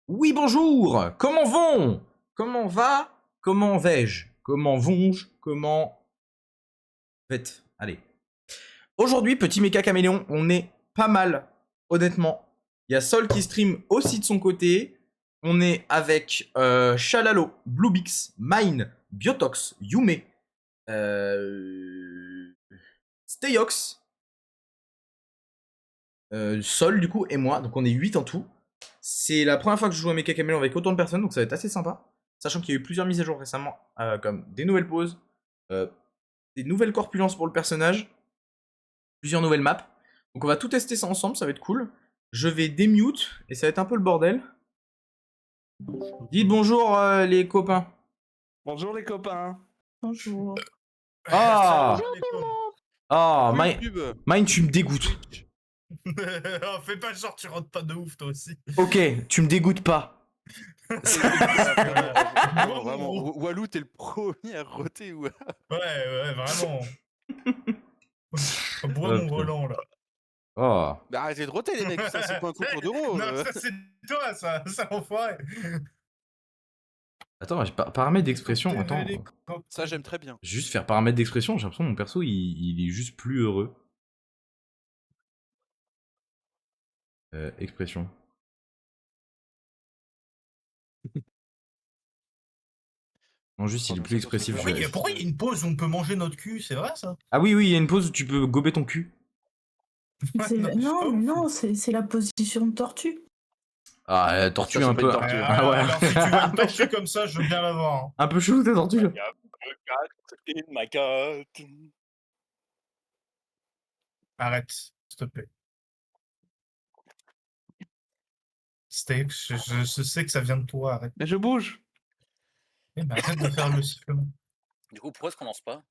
Oui, bonjour. Comment vont? Comment va? Comment vais-je? Comment vont-je? Comment vais-tu? Allez. Aujourd'hui, petit méca caméléon, on est pas mal, honnêtement. Il y a Sol qui stream aussi de son côté. On est avec Shalalo, Bluebix, Mine, Biotox, Yume, Steyox, Sol du coup et moi. Donc on est 8 en tout. C'est la première fois que je joue à Mecha Caméléon avec autant de personnes, donc ça va être assez sympa. Sachant qu'il y a eu plusieurs mises à jour récemment, comme des nouvelles poses, euh, des nouvelles corpulences pour le personnage, plusieurs nouvelles maps. Donc on va tout tester ça ensemble, ça va être cool. Je vais démute et ça va être un peu le bordel. Dites bonjour les copains. Bonjour les copains. Bonjour. Ah Ah, Oui, Mine, pub. Mine, tu me dégoûtes. Oh, fais pas genre tu rentres pas de ouf toi aussi. Ok, tu me dégoûtes pas. Vraiment, vraiment. Walou, t'es le premier à roter. Ouais, vraiment. Bois Oh, mon putain. volant là. Oh. Bah arrêtez de roter les mecs, ça c'est pas un concours d'euros. Non, ça c'est toi ça enfoiré. Attends, j'ai paramètres d'expression. Attends, Ça j'aime très bien. juste faire paramètres d'expression, j'ai l'impression que mon perso il est juste plus heureux. Expression. Non, juste il est plus expressif. Pourquoi il y a une pause où on peut manger notre cul, c'est vrai ça? Ah oui, il y a une pause où tu peux gober ton cul. Non, C'est la position de tortue. Ah, tortue Ça, un c'est pas peu. une tortue. Ah ouais. Alors si tu vois une tortue comme ça, je veux bien la voir. Hein. Un peu chelou ta tortue. Arrête, s'il te plaît. Steak, je sais que ça vient de toi, arrête. Mais je bouge. Eh ben, arrête de faire le sifflement. Du coup, pourquoi est-ce qu'on lance pas? De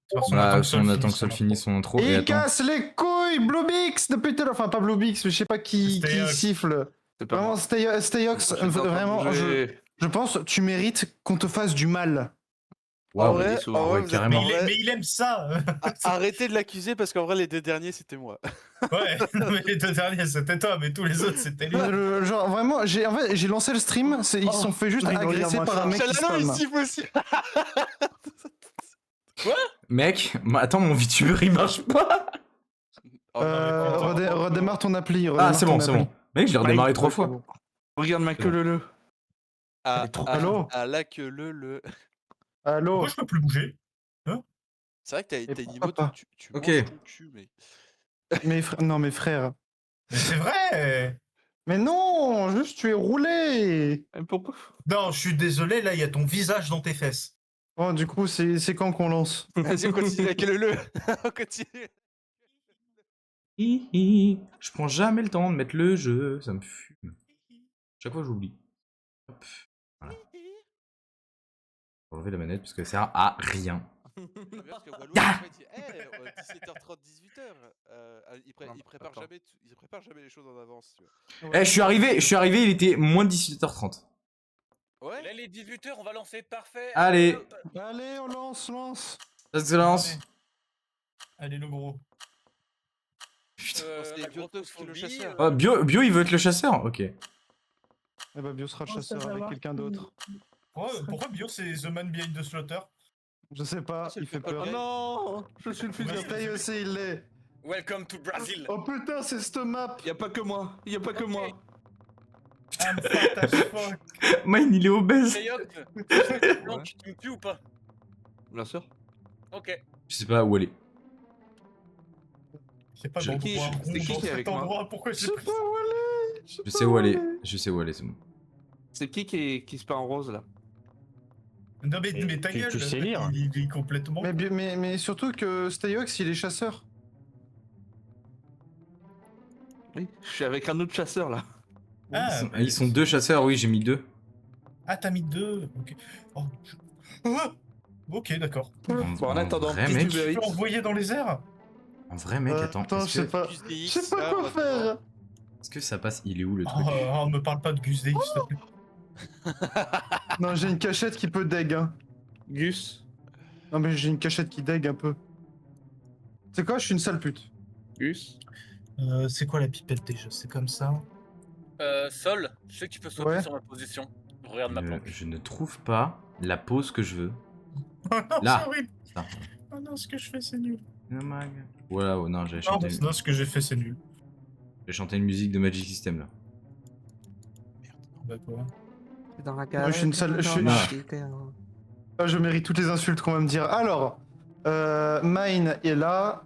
toute façon, Bah, Sol on attend que finisse Sol son finisse son intro. Et Il attends. casse les couilles, Bluebix depuis tout à l'heure. Enfin, pas Bluebix, mais je sais pas qui Steyox. siffle. C'est pas Vraiment, moi. Steyox, vraiment, je pense tu mérites qu'on te fasse du mal. Waouh, En vrai, ouais, en vrai, ouais, carrément. Mais il aime ça. Arrêtez de l'accuser parce qu'en vrai les deux derniers c'était moi. Ouais, non, mais les deux derniers c'était toi, mais tous les autres c'était lui. Genre, vraiment, j'ai lancé le stream, ils se sont fait juste agresser par un mec qui Chalano il spam. siffle aussi. Mec, attends, mon VTuber il marche pas. Oh, non, mais putain. Redémarre ton appli. Ah, c'est bon, c'est bon. Mec, je l'ai redémarré 3 fois. Regarde ma queue le. Allô Là que le. Allô. Pourquoi je peux plus bouger? C'est vrai que t'as Et une pourquoi emote pas où tu Ok. manges ton cul, mais. Non, mes frères. Mais c'est vrai. Mais non, juste tu es roulé. Pourquoi? Non, je suis désolé, là il y a ton visage dans tes fesses. Bon, du coup, c'est quand qu'on lance? Vas-y, on continue avec le. On continue. Je prends jamais le temps de mettre le jeu, ça me fume. Chaque fois j'oublie. Hop. Voilà. Enlever la manette parce qu'elle sert à rien. Parce que Walou, Ah en fait, 17h30, 18h. Il prépare jamais les choses en avance. Tu vois. Eh, je suis arrivé, il était moins de 18h30. Ouais. Là, les 18h, on va lancer, parfait. Allez. Allez, on lance. Ça se lance. Allez le gros. C'est Biotox qui est le chasseur. Oh, Bio, il veut être le chasseur? Ok. Eh bah, Bio sera le chasseur avec quelqu'un d'autre. Pourquoi Bio c'est The Man Behind the Slaughter? Je sais pas, il fait peur. Ok. Non, je suis le fils de Stay aussi, il l'est. Welcome to Brazil. Oh putain, c'est cette map. Y a pas que moi. I'm fat as fuck. Mine, il est obèse. Steyox, tu me pues ou pas? Bien sûr. Ok. Je sais pas où elle est. C'est pas Je- dans Qui- droit c'est qui dans qui est cet avec moi endroit, pourquoi j'ai pris ça? Je sais où elle est. Je sais où elle est, c'est bon. C'est qui se peint en rose là? Non mais ta gueule, tu sais lire. il est complètement... Mais surtout que Steyox il est chasseur. Oui, je suis avec un autre chasseur là. Ah, Ils sont deux chasseurs, oui, j'ai mis 2. Ah, t'as mis 2, ok. Oh, Ah ok, d'accord. Bon, en attendant, vrai, qu'est-ce que mec, tu Tu veux peux envoyer dans les airs? en vrai, mec, attends. Attends, je sais pas. Gus DX, Je sais pas là, quoi maintenant. faire. Est-ce que ça passe? Il est où le truc? Oh, me parle pas de Gus DX, s'il te plaît. Non, j'ai une cachette qui peut deg. Hein. Gus. Non, mais j'ai une cachette qui deg un peu. C'est quoi? Je suis une sale pute. Gus. C'est quoi la pipette déjà? C'est comme ça? Sol, je sais que tu peux sauter Ouais. sur ma position. Regarde ma planque. Je ne trouve pas la pose que je veux. Oh non, Là. c'est horrible. Ça. Oh non, ce que je fais, c'est nul. Oh my god. Voilà, oh non, j'ai Non, chanté, non, ce que j'ai fait, c'est nul. une musique de Magic System là. Bah, quoi. Dans la Moi, je suis une sale- je suis- Ah, je mérite toutes les insultes qu'on va me dire. Alors, Mine est là.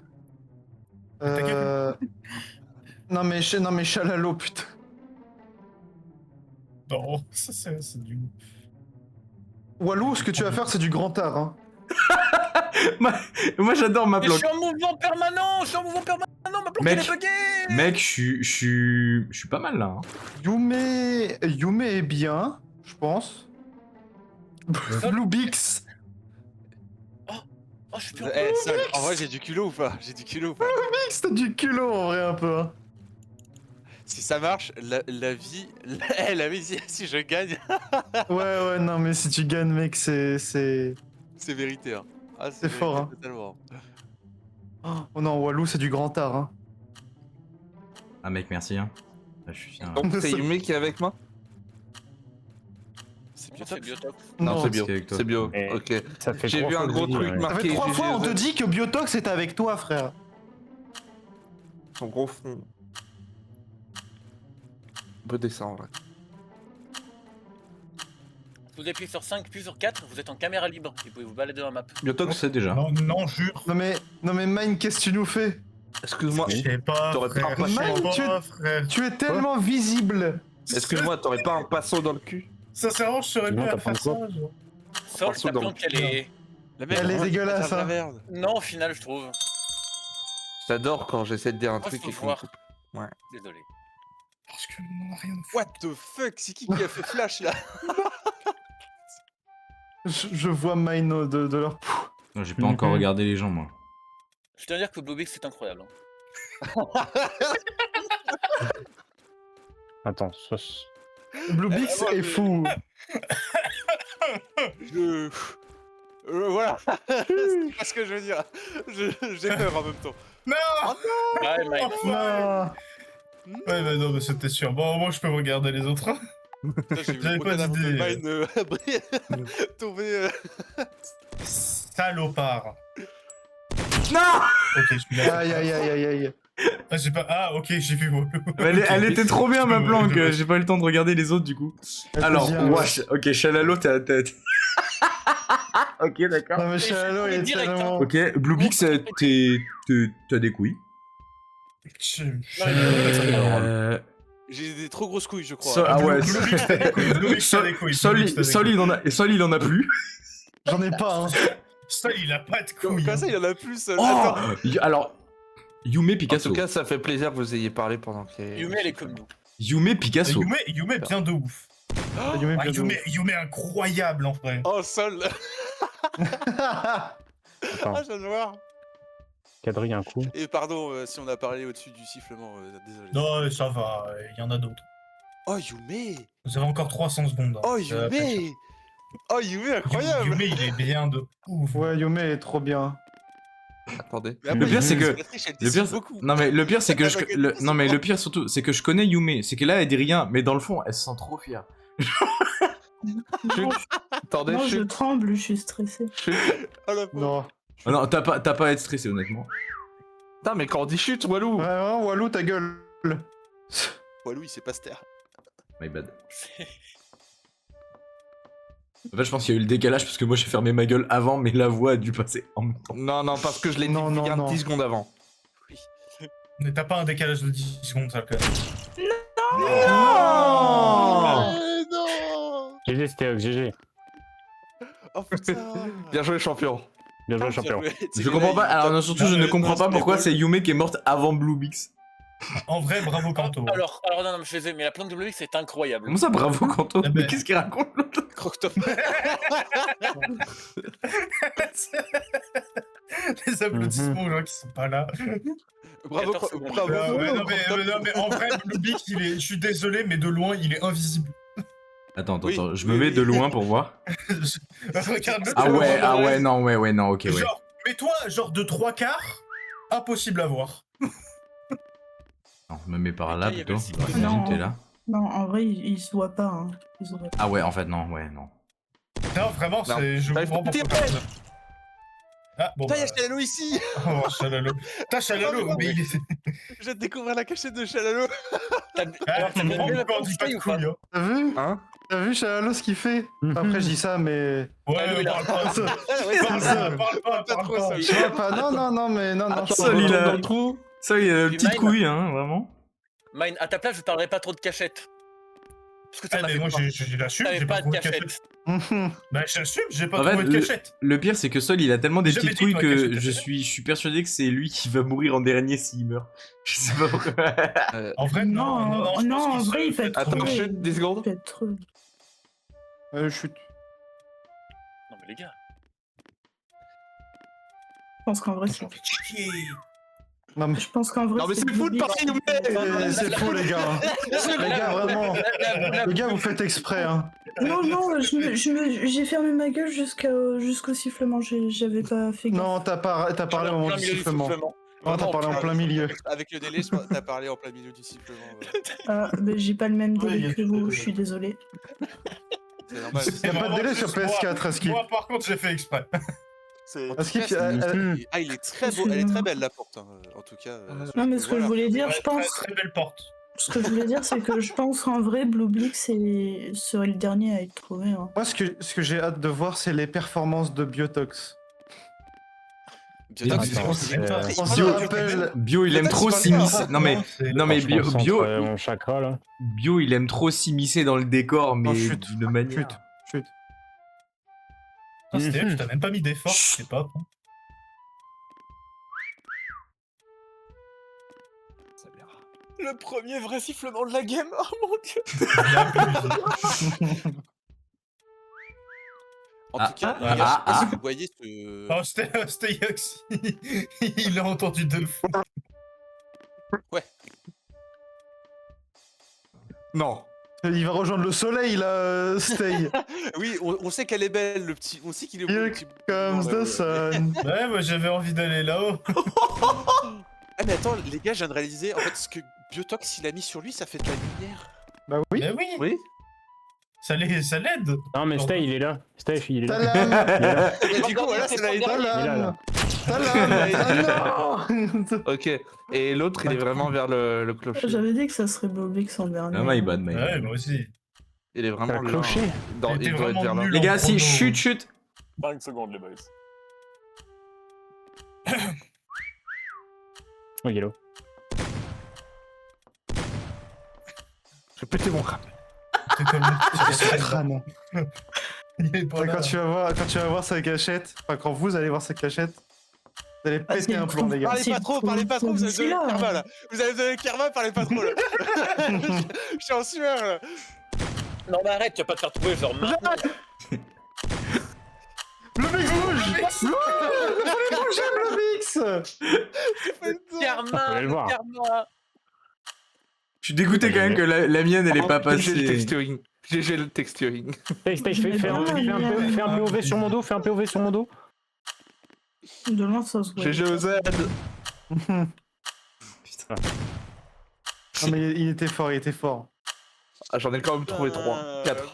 Ta gueule. Non mais Chalalo, putain. Non, ça, c'est nul. Walou, ce que tu vas faire, c'est du grand art. Hein. Moi j'adore ma Mais je planque. suis en mouvement permanent, ma planque Mec. elle est buggée. Mec, je suis pas mal là. Hein. Yume est bien, je pense. Blue Bix. Oh, je suis plus en Eh, Sol, en vrai, j'ai du culot ou pas? J'ai du culot ou pas? Bix, t'as du culot en vrai un peu. Hein. Si ça marche, la vie, la vie, si je gagne, Ouais, non mais si tu gagnes, mec, c'est... c'est vérité. Hein. Ah, C'est fort, vérité, hein. totalement. Oh non, Walou, c'est du grand art. Hein. Ah mec, merci. Hein. Là, je suis fier. Donc c'est Yume qui est avec moi? C'est C'est Biotox. Non, c'est c'est bio. avec toi. C'est bio. Mais Ok. Ça fait J'ai trois vu fois un que gros je dis, truc ouais. Ça marqué. fait 3 fois, on te GGZ. dit que Biotox est avec toi, frère. Son gros front. On peut descendre, ouais. Vous appuyez sur 5 puis sur 4, vous êtes en caméra libre. Vous pouvez vous balader dans la map. On Biotox, sait déjà. Non, non, jure. Non mais Mine, qu'est-ce que tu nous fais? excuse-moi. Je sais pas, T'aurais pas frère. un Je passant. sais pas, frère. Tu es tellement visible. Excuse-moi, t'aurais pas un passo dans le cul? Sincèrement, je serais Sinon, mieux à t'as faire pas ça. de genre. Sol, Partout ta dans planque elle est. La Elle est dégueulasse, hein. La merde. Non, au final, je trouve. J'adore quand j'essaie de dire un Moi, truc faut et qu'on voir. coupe. Désolé. Parce que non, rien de fou. What the fuck? C'est qui a fait flash là? Je vois Mine de leur... Non, j'ai pas encore regardé les gens moi. Je tiens à dire que Bobix c'est incroyable. Hein. Attends, Blue Bix moi, est je- fou. Je. Voilà. C'est pas ce que je veux dire. J'ai peur en même temps. Ouais, Mike. Non. Ouais, mais non, mais c'était sûr. Bon, moi, je peux regarder les autres. Hein. Là, j'ai vu J'avais le pas modèle d'idée. de Mine tomber. Salopard. Non. Ok, je suis là. Aïe. Ah, j'ai pas. Ah, ok, j'ai vu. Elle était trop bien ma Ouais, planque. ouais. J'ai pas eu le temps de regarder les autres du coup. Elle Alors, fait bien, ouais, ouais. ok, Chalalo, t'es à la tête. Ok, d'accord. Non mais Chalalo, il est direct, hein. tellement... Ok, Bluebix, t'as des couilles. J'ai des trop grosses couilles, je crois. Ah ouais. Sol, Sol, il en a plus. J'en ai pas, hein. Sol, il a pas de Comme couilles. ça, il y en a plus. Seul. Oh Attends. Alors, Yume En Picasso. tout cas, ça fait plaisir que vous ayez parlé pendant qu'il y a... Yume elle est comme nous. Yume Picasso. Yume bien de ouf. Yume, Ah, bien Yume incroyable en vrai. Oh, Sol. Attends, Ah, je viens de voir. quadrille un coup. Et pardon si on a parlé au-dessus du sifflement, désolé. Non, ça va, il y en a d'autres. Oh, Yume. Vous avez encore 300 secondes. hein. Oh, Ça va pas être- Yume. Oh, Yume, incroyable. Yume, il est bien de ouf. Ouais, Yume est trop bien. Attendez. Mais Le pire, c'est que- la triche, elle Le pire, décide beaucoup. non mais le pire c'est que Elle je... va gagner, non mais le pire surtout c'est que je connais Yume, c'est que là elle dit rien, mais dans le fond elle se sent trop fière. Non, Attendez, non, je chut, tremble, je suis stressée. chut. Oh, la pauvre. Non. Ah non, t'as pas à être stressé honnêtement. Putain, mais quand on dit chut, Walou. Ouais, vraiment, Walou, ta gueule. Walou, il sait pas se taire. My bad. En fait je pense qu'il y a eu le décalage parce que moi j'ai fermé ma gueule avant, mais la voix a dû passer en même temps. Non, parce que je l'ai dit Non, non, bien non. 10 secondes avant. Mais t'as pas un décalage de 10 secondes, ça quand même. Non. Eh non. GG, c'était GG. Oh putain. Bien joué, champion. Bien joué, champion. Je comprends pas, alors non, surtout je ne comprends pas pourquoi c'est Yume qui est morte avant Bluebix. En vrai, bravo Kanto. Alors non, mais je faisais, mais la planque de Bobix c'est incroyable. Comment ça bravo Kanto? Eh ben- Mais qu'est-ce qu'il raconte l'autre? Croque-top. Les applaudissements aux gens qui sont pas là. Bravo, 14 secondes. bravo. Ouais, non, mais en vrai, Bluebix, je suis désolé, mais de loin, il est invisible. Attends, Oui, je oui, me mets oui. de loin pour voir. Regarde-le. Ah ouais, non, ouais, non, ok, ouais. Genre, mets-toi, genre de 3/4, impossible à voir. Non, me mets par là Ok, plutôt. merci. Ouais, imagine, Non. t'es là. Non, en vrai, il se voit pas. Hein. Il se voit pas. Ah ouais, en fait, non, ouais, non. Non, vraiment, Non. c'est. Je T'arrives comprends pas à pourquoi. tirer. Ah, bon. Putain, Bah... y'a Chalalo ici. Oh, Chalalo. Putain, Chalalo, Non, mais il est. Je viens de découvrir la cachette de Chalalo. Ah, Alors, t'as bon, bien vu la pourquoi on dit pas de ou pas couilles, hein. T'as vu? Hein? T'as vu Chalalo ce qu'il fait? Après, je dis ça, mais. Ouais, parle pas. Ça, Ouais, Parle ça. pas, parle pas, Pas parle trop, pas. ça. Je vois pas. Non, mais non, je Seul, il retourne a- dans le trou. Ça, il a Puis petite mine. couille, hein, vraiment. Mine, à ta place, je parlerai pas trop de cachette. Parce que Ah, t'en as mais fait moi, pas. j'assume, T'avais j'ai pas pas de trouvé de cachette. cachette. Bah, j'assume, j'ai pas En fait, trouvé de cachette. le pire, c'est que Sol, il a tellement des J'ai jamais petites dit que couilles ma que cachette je était suis persuadé que c'est lui qui va mourir en dernier s'il meurt. Je sais pas pourquoi. En vrai, non, je pense en qu'il vrai, se il fait fait trop. Attends, chute, 10 secondes. Il fait trop. Chute. Non, mais les gars. Je pense qu'en vrai, c'est. chier. Non, mais Je pense qu'en vrai. Non, mais c'est le foot, Bobby. pareil, nous c'est faux, les gars. Les gars, vraiment. Les gars, vous faites exprès, hein. Non, j'ai fermé ma gueule jusqu'au sifflement. J'avais pas fait gaffe. Non, t'as parlé au moment du sifflement. Non, t'as parlé en plein milieu. Avec le délai, t'as parlé en plein milieu du sifflement. Ouais. Ah, mais j'ai pas le même Ouais, délai y a que tout vous, de- je suis désolé. C'est normal. Y a pas de délai sur PS4, est-ce qu'il. Moi, par contre, j'ai fait exprès. Est-ce qu'il. Ah, il est très beau, elle est très belle la porte, hein, en tout cas. Non, mais ce que je voulais dire, Ouais, je pense. Très, très belle porte. Ce que je voulais dire, c'est que je pense en vrai, Blue Bleak serait le dernier à être trouvé. Hein. Moi, ce que j'ai hâte de voir, c'est les performances de Biotox. Biotox, Attends, c'est On se rappelle. Bio, il aime trop Biotox, s'immiscer. Non, mais, non, mais Je Bio, concentre, mon chakra là. Bio, il aime trop s'immiscer dans le décor, mais Oh, chut, d'une manière. Chut. C'était je t'ai même pas mis d'effort, je sais pas. Le premier vrai sifflement de la game. Oh mon dieu. En Ah, tout cas, ah, les gars, je sais pas ah, si vous voyez ce. Oh, c'était Yox. Il a entendu deux fois. Ouais. Non. Il va rejoindre le soleil, là, Stay. Oui, on sait qu'elle est belle, le petit. On sait qu'il est beau. Here le petit- comes Ouais, the ouais. sun. Ouais, moi j'avais envie d'aller là-haut. Ah, mais attends, les gars, je viens de réaliser, en fait, ce que Biotox il a mis sur lui, ça fait de la lumière. Bah oui. Mais oui, Oui. ça l'aide. Non, mais Stay, il est là. Stay, il est là. Talam. Et du coup, voilà, c'est la Talam. Ah non. Ok. Et l'autre, il est vraiment vers le clocher. J'avais dit que ça serait Blue Bleak son dernier. Ah, my bad, my bad. Ouais, moi aussi. Il est vraiment Un là. clocher. T'es Il doit être vraiment vers là. nul. Les gars, si, chut, chut. 5 secondes, les boys. Oh, Yellow. J'ai pété mon crâne. C'est comme Crâne. Il est pas Ouais, là. quand tu vas voir sa cachette, enfin quand vous allez voir sa cachette, vous allez Ah, péter c'est un plomb, les gars. Parlez pas trop, vous allez donner le karma là. Vous allez donner le karma, parlez pas trop là. Je suis en sueur là. Non, mais arrête, tu vas pas te faire trouver, genre. maintenant. Le mix bouge. Le bouge, le mix. Karma, Allez le voir. karma. Je suis dégoûté quand même que la mienne, elle est pas J'ai le passée. texturing. J'ai le texturing. Stay, fais un POV sur mon dos, fais un POV sur mon dos. De loin, ça se voit. GG aux Z. Putain. Non mais il était fort. Ah, j'en ai quand même trouvé 3. 4.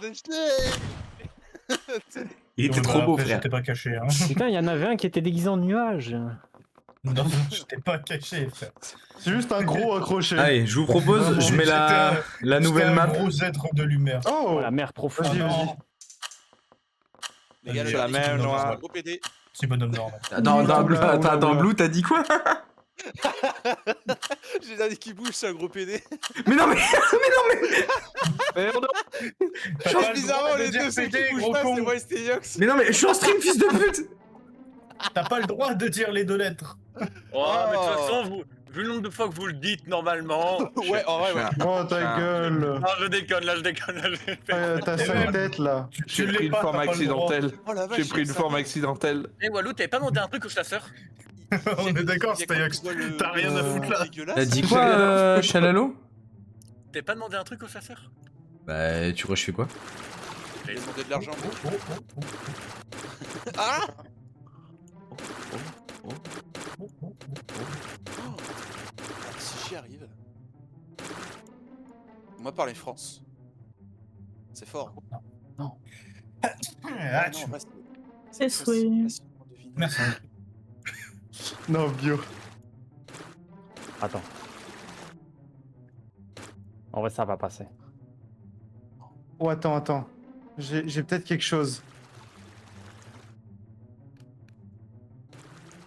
Il était Ouais, trop beau, après, frère. J'étais pas caché, hein. Putain, il y en avait un qui était déguisé en nuage. Non, j'étais pas caché, frère. C'est juste un gros accroché. Allez, je vous propose, je mets la nouvelle C'était un map. gros être de lumière. Oh, Oh, la mer profonde. Vas-y, Ah, vas-y. non. Les gars, C'est la même, noire. Gros PD. C'est bonhomme noir. Attends, Blue, t'as dit quoi? J'ai dit qu'il bouge, c'est un gros PD. Mais non, mais. Merde. Bizarrement, les deux, c'est qui bougent pas, c'est moi et Steyox. Mais non, mais je suis en stream, fils de pute! T'as pas le droit de dire les deux lettres. Oh, mais de toute façon, vu le nombre de fois que vous le dites normalement. Ouais, en vrai, ouais. Oh ta gueule. Ah, je déconne, là, je déconne. T'as Et 5 même- têtes là. J'ai l'es pris une pas, forme t'as pas le droit. accidentelle. Oh la vache. J'ai pris une forme accidentelle. Eh, Walou, t'avais pas demandé un truc au chasseur? On est d'accord, Steyox. T'as rien à foutre là. T'as dit quoi, Chalalo? T'avais pas demandé un truc au chasseur? Bah, tu refais quoi? J'ai demandé de l'argent. Oh, oh, oh, Ah oh, oh, oh, oh. Si j'y arrive. Moi, parler France. C'est fort. Ah, Non, en vrai, C'est souhait. facilement deviné. Merci. Non, bio. Attends. En vrai, ça va passer. Oh, attends. J'ai peut-être quelque chose.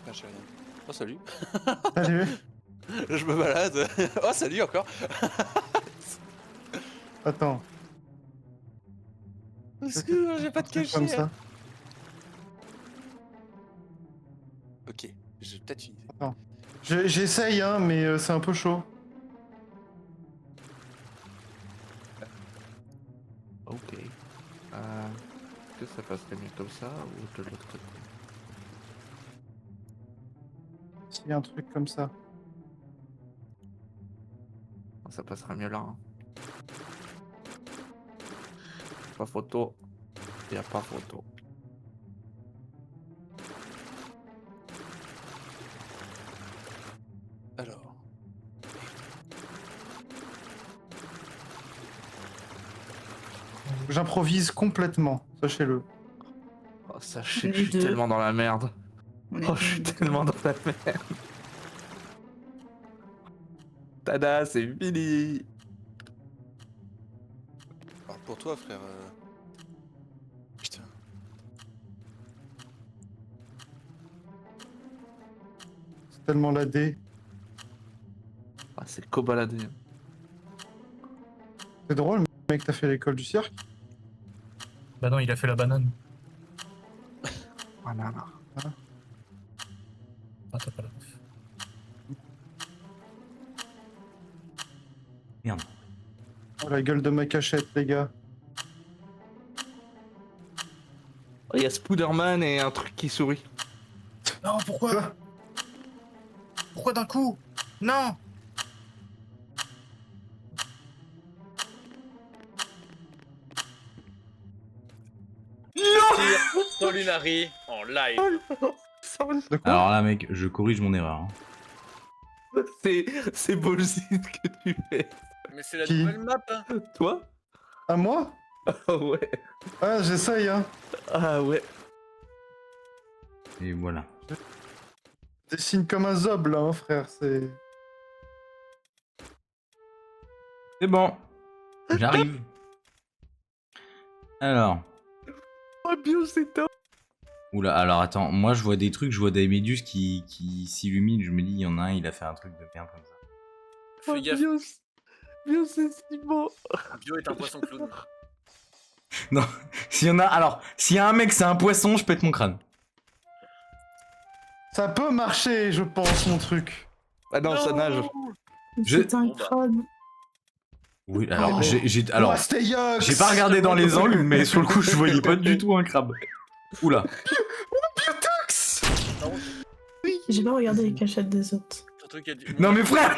Ah, j'ai rien. Oh, salut. Salut. Je me balade. Oh, salut encore. Attends. Excuse-moi, j'ai pas de C'est comme cachet. ça. Ok, j'ai peut-être une idée. J'essaye, hein, mais c'est un peu chaud. Ok. Est-ce que ça passerait mieux comme ça ou de l'autre côté? S'il y a un truc comme ça. Ça passera mieux là. Hein. Pas photo. Y a pas photo. Alors. J'improvise complètement, sachez-le. Oh, sachez que Les je suis deux. tellement dans la merde. On est Oh, je suis tellement dans la merde. Tada, c'est fini. Alors pour toi, frère. Putain. C'est tellement la D. Ah, c'est cobaladé. C'est drôle, mec, t'as fait l'école du cirque. Bah non, il a fait la banane. Voilà. Ah, t'as pas la ref. Merde. Oh, la gueule de ma cachette, les gars. Oh, y a Spider-Man et un truc qui sourit. Non, pourquoi? Pourquoi d'un coup? Non! Dans Lunari en live. De quoi? Alors là, mec, je corrige mon erreur. Hein. C'est bullshit que tu fais. Mais c'est la Qui nouvelle map. Hein. Toi? À moi? Ah ouais. Ah, j'essaye, hein. Ah ouais. Et voilà. Dessine comme un zob, là, hein, frère. C'est... C'est bon. J'arrive. Alors. Oh bio, c'est top. Oula, alors attends, moi je vois des trucs, je vois des méduses qui s'illuminent, je me dis, il y en a un, il a fait un truc de bien comme ça. Oh, Fais gaffe, bio, c'est si beau. Bio est un poisson clown. Non, s'il y en a, alors, s'il y a un mec, c'est un poisson, je pète mon crâne. Ça peut marcher, je pense, mon truc. Ah non, ça nage. C'est un Bon, bah. crâne. Oui, alors, Oh. alors, Oh, c'était Yox. j'ai pas regardé dans les angles, mais sur le coup, je voyais pas du tout un crabe. Oula. J'ai pas regardé les cachettes des autres. Surtout qu'il y a du... Non mais frère.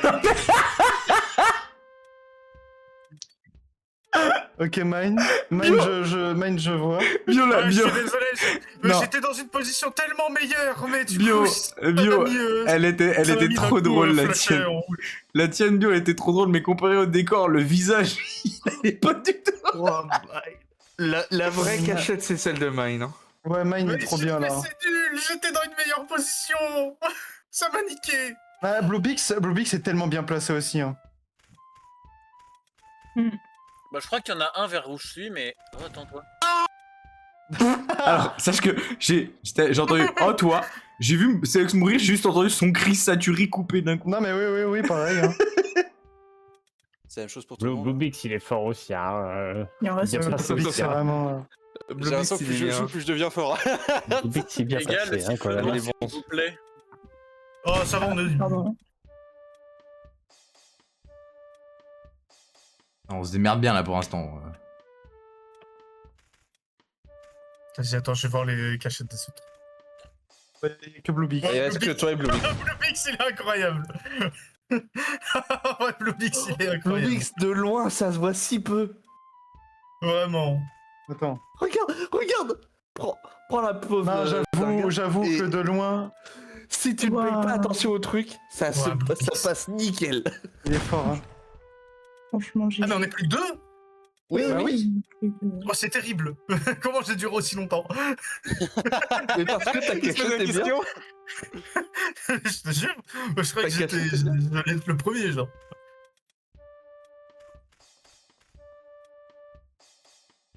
Ok, mine, je vois. Bio là, Ouais, bio. je suis désolé, mais Non. j'étais dans une position tellement meilleure, mais du Bio, coup, ça m'a bio, mis, elle était ça m'a mis d'un trop coup, drôle la flashé tienne. en rouge. La tienne bio elle était trop drôle, mais comparé au décor, le visage, il allait pas du tout. Oh, la vraie cachette, c'est celle de Mine. Hein. Ouais, mine Mais est trop bien, mais là. c'est nul, j'étais dans une meilleure position. Ça m'a niqué. Ah, Bluebix est tellement bien placé aussi, hein. Bah, je crois qu'il y en a un vers où je suis, mais... Oh, attends, toi. Alors, sache que j'ai entendu « Oh, toi !» J'ai vu Céox mourir, j'ai juste entendu son cri saturé coupé d'un coup. Non, mais oui, pareil, hein. C'est la même chose pour tout le monde. Bluebix, il est fort aussi. Hein. Il en reste Il y a plus. pas Bluebix, c'est vraiment... J'ai l'impression que plus je joue, plus je deviens fort. Bluebix, il est bien Les gars, le placé, hein, quand même. sifflement, s'il vous plaît. Oh, ça va, on est... Pardon. On se démerde bien là pour l'instant. Vas-y, attends, je vais voir les cachettes des autres. Ouais, il y a que Bluebix. Et est-ce que toi et Bluebix? Bluebix, il est incroyable. Ouais, Bluebix, il est incroyable. Bluebix, de loin, ça se voit si peu. Vraiment. Attends. Regarde. Prends la pauvre. Non, j'avoue Et- que de loin, Si tu ne payes Waouh. pas attention au truc, ça Ouais, Bluebix. passe nickel. il est fort, hein. Franchement, j'ai. Ah, mais on est plus que 2? Oui, bah oui. Oh, c'est terrible. Comment j'ai duré aussi longtemps? Mais parce que ta cachette est bien. Je te jure. Je crois que Ta cachette est bien. j'allais être le premier, genre.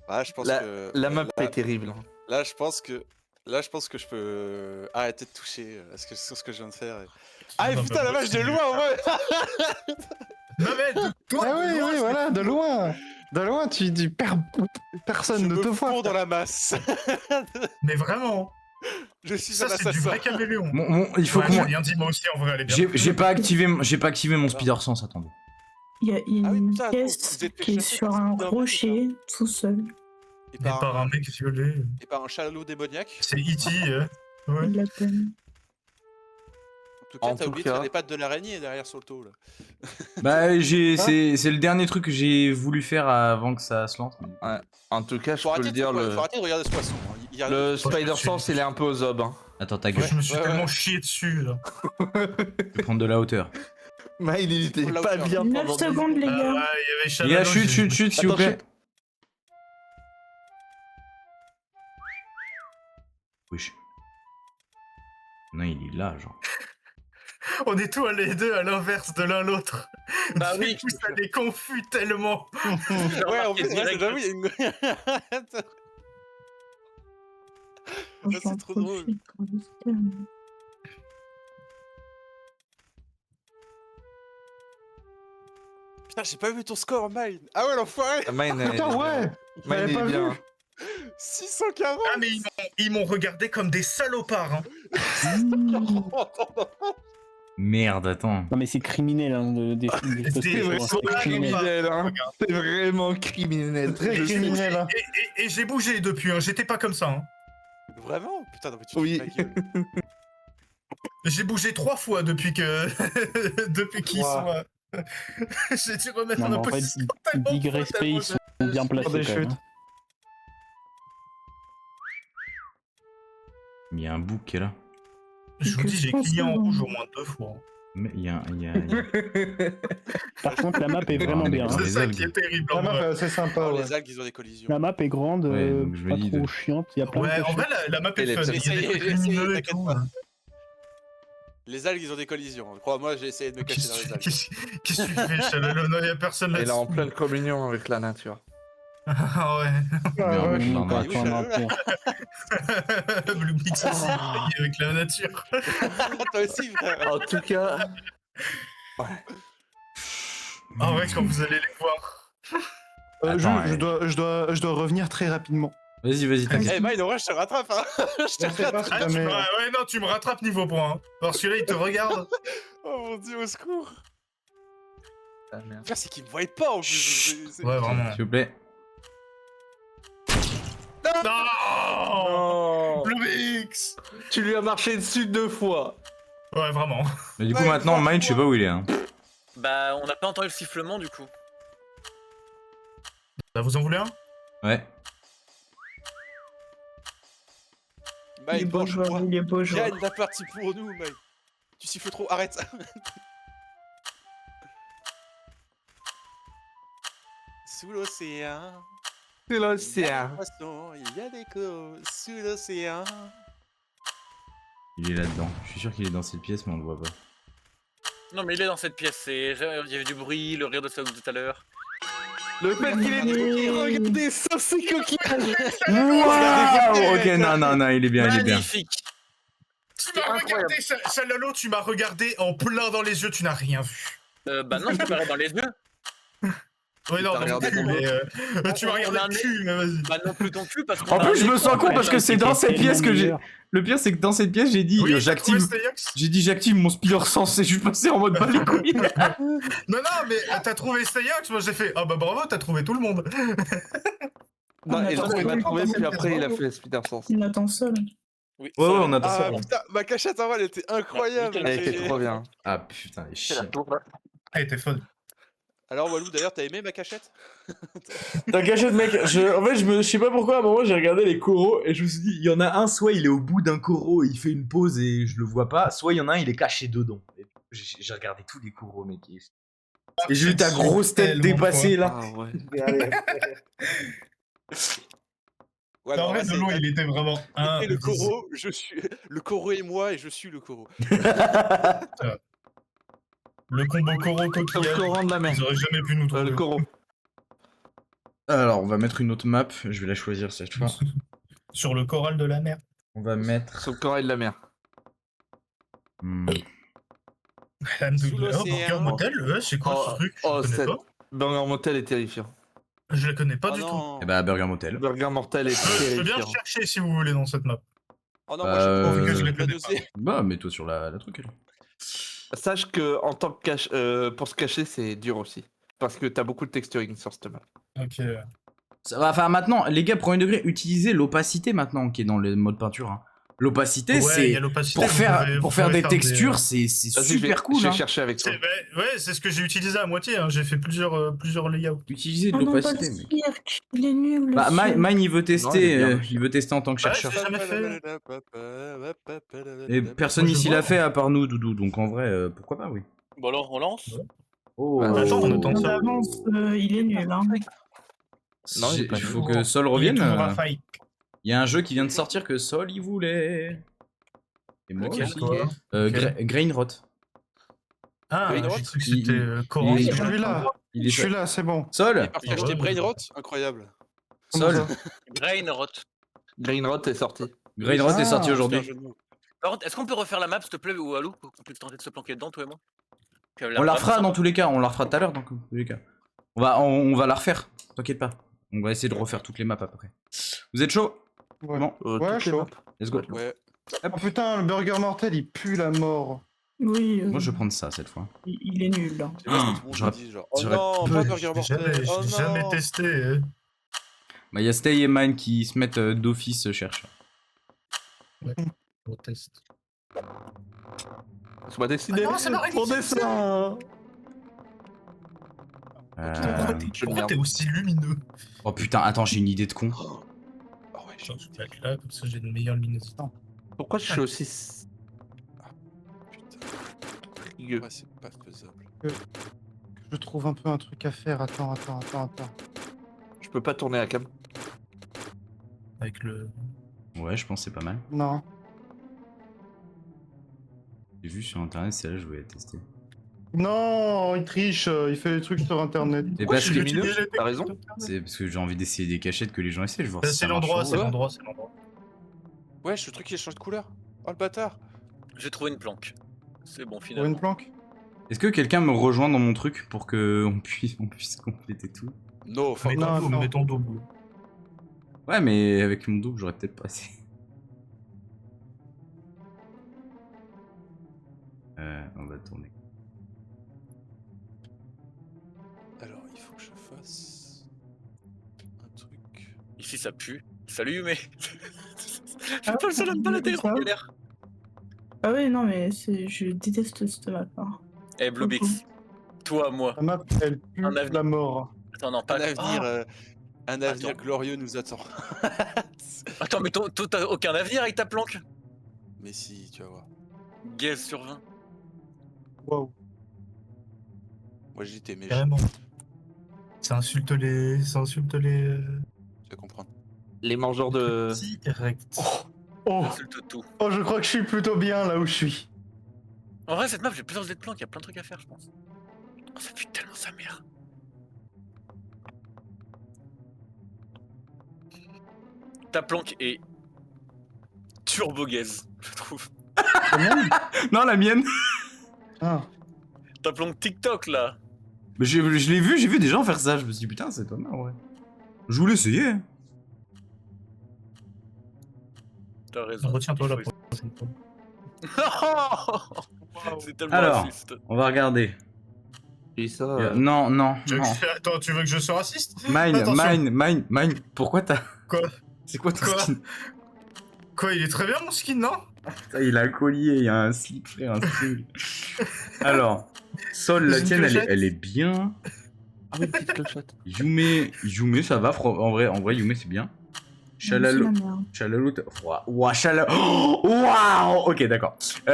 Ah, je pense La, que. la map là, est terrible. là, je pense que. Là, je pense que je peux arrêter de toucher sur ce que je viens de faire. Ah, Non, putain, mais la moi, vache, de c'est- loin, en vrai. Non, mais toi, Ah oui, de loin, oui, c'est- voilà, de loin. De loin, tu perds personne Je ne me te voit. fonds dans la masse. Mais vraiment, Je suis ça, un c'est du assassin. vrai caméléon. Bon, il faut Ouais, que moi... Julien dit moi aussi, en vrai, elle est bien. J'ai pas activé mon speeder sens, attendez. Il y a une Ah oui, putain, pièce vous êtes fait qui est chasser sur par un Spider-Man, rocher, tout seul. Et Et par un mec violé. et par un chalot démoniaque. C'est E.T. Ouais. Il la peine. En tout cas, En t'as tout oublié de faire cas- les pattes de l'araignée derrière Solto, là. Bah, c'est le dernier truc que j'ai voulu faire avant que ça se lance. En tout cas, je Faut peux arrêter, le dire, faut arrêter de regarder ce poisson. Hein. Il y a le je Spider suis- Sense, il est un peu aux ob. Hein. Attends, ta gueule, Je me suis Ouais, tellement ouais. chié dessus, là. je vais prendre de la hauteur. Mais il était Faut la pas hauteur. bien 9 pendant 10 secondes, les Ah gars. ouais, il y avait Les Chalalo. gars, chute, s'il vous Attends, plaît. Wesh. Non, il est là, genre. On est tous les deux à l'inverse de l'un l'autre. Bah Du oui. coup, ça les confus tellement. Ouais, en plus, direct. j'avoue, il y a une. J'en c'est trop drôle. profite pour le faire. Putain, j'ai pas vu ton score, Mine. Ah ouais, l'enfoiré. Mine, Putain, ouais. Mine, J'avais il pas est vu. bien. 640. Ah, mais ils m'ont regardé comme des salopards. Hein. Merde, attends. Non, mais c'est criminel, hein, des C'est c'est vrai, c'est c'est criminel. vrai. Criminel, hein. C'est vraiment criminel. Très Je sais. criminel. Hein. Et j'ai bougé depuis, hein. J'étais pas comme ça. Hein. Vraiment? Putain, non, mais tu te Oui. fous de ma gueule. J'ai bougé 3 fois depuis que. depuis qu'ils Wow. sont. J'ai dû remettre Non, en mais en fait, position tellement Big fois, Respect, tellement ils sont bien placés. des quand même, chutes. hein. Il y a un bouc qui est là. Je vous Que dis, j'ai 100 cligné en secondes. rouge au moins 2 fois. Mais il y a... Par contre, la map est vraiment mais bien. dans hein. C'est les ça algues. qui est terrible. En La map vrai. est assez sympa, Oh, ouais. les algues, ils ont des collisions. La map est grande, Ouais, donc je me pas dis trop de- chiante. Il y a plein Ouais, de en vrai, la map est Elle est fun. petite. Il y a des J'ai trucs essayé, lumineux et t'inquiète tout. pas. Les algues, ils ont des collisions. Crois-moi, j'ai essayé de me cacher dans les algues. Qu'est-ce que tu fais, Chalalo? Non, y'a personne là. Il est en pleine communion avec la nature. Ah ouais. Ah, ouais. Merde. Mmh, Dans attends, la- non, attends. Blue Mix aussi, avec la nature. Toi aussi, frère. En tout cas, Ah ouais, quand vous allez les voir. Attends, Je dois revenir très rapidement. Vas-y, t'inquiète. Eh, Mine, en vrai, je te rattrape, hein. Je Je te sais pas rattrape. si jamais. Ouais, non, tu me rattrapes niveau point. Hein. Alors celui-là, il te regarde. Oh mon dieu, au secours. ah, merde. Frère, c'est qu'ils me voient pas en plus. Ouais, vraiment. S'il vous plaît. Non, Blue Mix. Tu lui as marché dessus 2 fois. Ouais, vraiment. Mais du coup, Ouais, maintenant, franchement. Mine, je sais pas où il est. Hein. Bah, on n'a pas entendu le sifflement du coup. Là, vous en voulez un? Ouais. Il est Mine, beau mange, joueur, moi. il est beau joueur. Gagne la partie pour nous, Mine. Tu siffles trop, arrête. Sous l'océan, C'est il y a des l'océan. poissons, il y a des coraux. Sous l'océan. Il est là-dedans. Je suis sûr qu'il est dans cette pièce, mais on le voit pas. Non, mais il est dans cette pièce. Il y avait du bruit, le rire de ça tout à l'heure. Le fait qu'il ait dit regardez ça, c'est coquillage. Waouh. Ok, non, il est bien, il est bien. Magnifique. Tu m'as regardé, Chalalo, tu m'as regardé en plein dans les yeux, tu n'as rien vu. Bah non, je te parais dans les yeux. Ouais, non, T'as dans regardé le cul, ton mais tu m'as regardé On a le cul, mais vas-y. Bah non plus ton cul parce que. En plus, je me sens con parce que c'est dans cette pièce que j'ai. Le pire, c'est que dans cette pièce, j'ai dit Oui, t'as j'active. trouvé Stayax. J'ai dit j'active mon speeder sens et je suis passé en mode bas les couilles. Non, mais t'as trouvé Stayax, moi j'ai fait ah bah bravo, t'as trouvé tout le monde. Non, et attends, donc il m'a attends, trouvé, attends, puis après il a attends. fait Spider Sense. Il m'attend seul. Oui, Ouais, ça, on attend Ah ça. putain, ma cachette en vrai, elle était incroyable. Elle était trop bien. Ah putain, les chiens. Ah, t'es fun. Alors Walou, d'ailleurs, t'as aimé ma cachette? Ta cachette, mec. En fait, je sais pas pourquoi, à un moment, j'ai regardé les coraux et je me suis dit, il y en a un, soit il est au bout d'un coraux, il fait une pause et je le vois pas, soit il y en a un, il est caché dedans. Et j'ai regardé tous les coraux, mec. Et j'ai vu ta grosse tête Tellement dépasser fois. là. Ah ouais. Ouais, En mais vrai, là, Nolo, il était vraiment un. Et le Koro, je suis le Koro et moi et je suis le Koro. Le combo Koro Le coquillage. courant de la mer. Ils auraient jamais pu nous trouver. Le coron. Alors, on va mettre une autre map. Je vais la choisir cette fois. Sur le choral de la mer. On va mettre. Sur le corail de la mer. Alhamdoulilah. l'océan. Burger Motel, ouais, c'est quoi ce truc? Je connais pas. Burger Motel est terrifiant. Je la connais pas Oh du tout. non. Eh bah, Burger Motel. Burger Mortel est Je peux bien terrifiant. rechercher si vous voulez dans cette map. Oh non, Bah, moi j'ai pas envie que je je l'ai la connais dosé. Bah, mets-toi sur la truc alors. Sache que en tant que pour se cacher, c'est dur aussi. Parce que t'as beaucoup de texturing sur cette map. Ok. Ça va, enfin, maintenant, les gars, premier degré, utilisez l'opacité maintenant qui est dans le mode peinture. Hein. L'opacité, Ouais, il c'est. y a l'opacité, Pour vous faire, pouvez- pour vous faire pouvez des textures, c'est Vas-y, super cool. Je Hein. vais chercher avec toi. Ouais, c'est ce que j'ai utilisé à moitié. Hein. J'ai fait plusieurs layouts. Utilisez de Oh non, pas le l'opacité, mec. cirque, il est nul. le Bah, cirque. Mine, il veut Non, il est tester, bien, il veut tester en tant que Ouais, chercheur. j'ai jamais fait. Et personne Moi, je ici vois. l'a fait à part nous, Doudou. Donc en vrai, pourquoi pas, oui. Bon alors, on lance. Oh. Bah, attends, on attend On ça. avance, il est nul. Hein. Non, il est pas Il faut nul. que Sol Il est revienne. toujours à fight. Il y a un jeu qui vient de sortir que Sol il voulait. Et moi Lequel, aussi. quoi Grainrot. Ah, Brainrot j'ai cru que Il- c'était Coran. il- Je suis là. Il Je est suis là, c'est bon. Sol. Parce que acheté Brainrot, incroyable. Sol. Grainrot. Greenrot est sorti. Grainrot est sorti Ah, aujourd'hui. C'est un jeu de mots. Par contre, est-ce qu'on peut refaire la map, s'il te plaît, ou Alou, pour qu'on puisse tenter de se planquer dedans, toi et moi? On la refera dans tous les cas. On la refera tout à l'heure dans tous les cas. On va la refaire. T'inquiète pas. On va essayer de refaire toutes les maps après. Vous êtes chaud? Ouais, Bon, ouais toutes les chaud. maps. let's go. Ouais. Oh putain, le burger mortel, il pue la mort. Oui, Moi je vais prendre ça cette fois. il est nul. Hein. C'est pas ce que tout le monde J'aurais- me dit, genre. Oh j'aurais non, peu- pas de Burger J'ai Mortel. Oh jamais non. testé. Hein. Bah y a Stay et Mine qui se mettent d'office chercheur. On teste. Sois décidé. Ah non, ça m'aurait dit On ça. descend. Pourquoi t'es aussi lumineux? Oh putain, attends, j'ai une idée de con. Ah ouais, Genre, je vais être là, comme ça j'ai une meilleure luminosité. Pourquoi je suis aussi putain. rigueux? Ouais, c'est pas faisable. Je trouve un peu un truc à faire. Attends. Je peux pas tourner la cam. Avec le. Ouais, je pense que c'est pas mal. Non. J'ai vu sur internet, c'est là je voulais tester. Non, il triche. Il fait des trucs sur internet. Et parce je que l'ai utilisé, les T'as raison. c'est parce que j'ai envie d'essayer des cachettes que les gens essaient. Je vois si C'est ça marche l'endroit, pas. c'est l'endroit, c'est l'endroit. Wesh, le truc qui a changé de couleur. Oh le bâtard. J'ai trouvé une planque. C'est bon, Pour finalement. une planque. Est-ce que quelqu'un me rejoint dans mon truc pour que on puisse compléter tout? No, fuck. Mets ton double. Ouais, mais avec mon double, j'aurais peut-être pas assez. On va tourner. Alors, il faut que je fasse un truc. Ici, ça pue. Salut, mais. Ah, Je pas le seul à me balader ça. en galère. Ah ouais, non, mais je déteste cette map. Hein. Eh, Bluebix. Toi, moi. La map, elle pue Un avenir. la mort. Attends, non, pas. Un avenir, Ah un avenir Attends. glorieux nous attend. Attends, mais toi, t'as aucun avenir avec ta planque? Mais si, tu vas voir. Gaze sur 20. Waouh. Moi j'y étais, mais je Carrément. Ça insulte les. vais comprendre. Les mangeurs de. Direct. Oh. Insulte tout. Oh, je crois que je suis plutôt bien là où je suis. En vrai, cette map, j'ai plusieurs idées de planques. Il y a plein de trucs à faire, je pense. Oh, ça pue tellement sa mère. Ta planque est turbo gaze, je trouve. Non, la mienne. Ah. Ta planque TikTok là. Mais je l'ai vu, j'ai vu des gens faire ça. Je me suis dit putain, c'est pas mal, ouais. Je voulais essayer. T'as raison. Retiens-toi la Il faut- prochaine fois. C'est tellement Alors. raciste. On va regarder. Et ça. Non, non, Tu veux non. Attends, tu veux que je sois raciste? Mine, Attention. mine. Pourquoi t'as. Quoi? C'est quoi ton Quoi? skin? Quoi, il est très bien mon skin, non? Putain, il a un collier, il y a un slip, frère, un string. Alors, Sol, la Une tienne, clochette. elle est bien. Ah oui, petite clochette. Yume, ça va, en vrai, Yume, c'est bien. Chalalou. C'est la merde. Chalalou. Ouah, Chalalou. Waouh. Ok, d'accord. On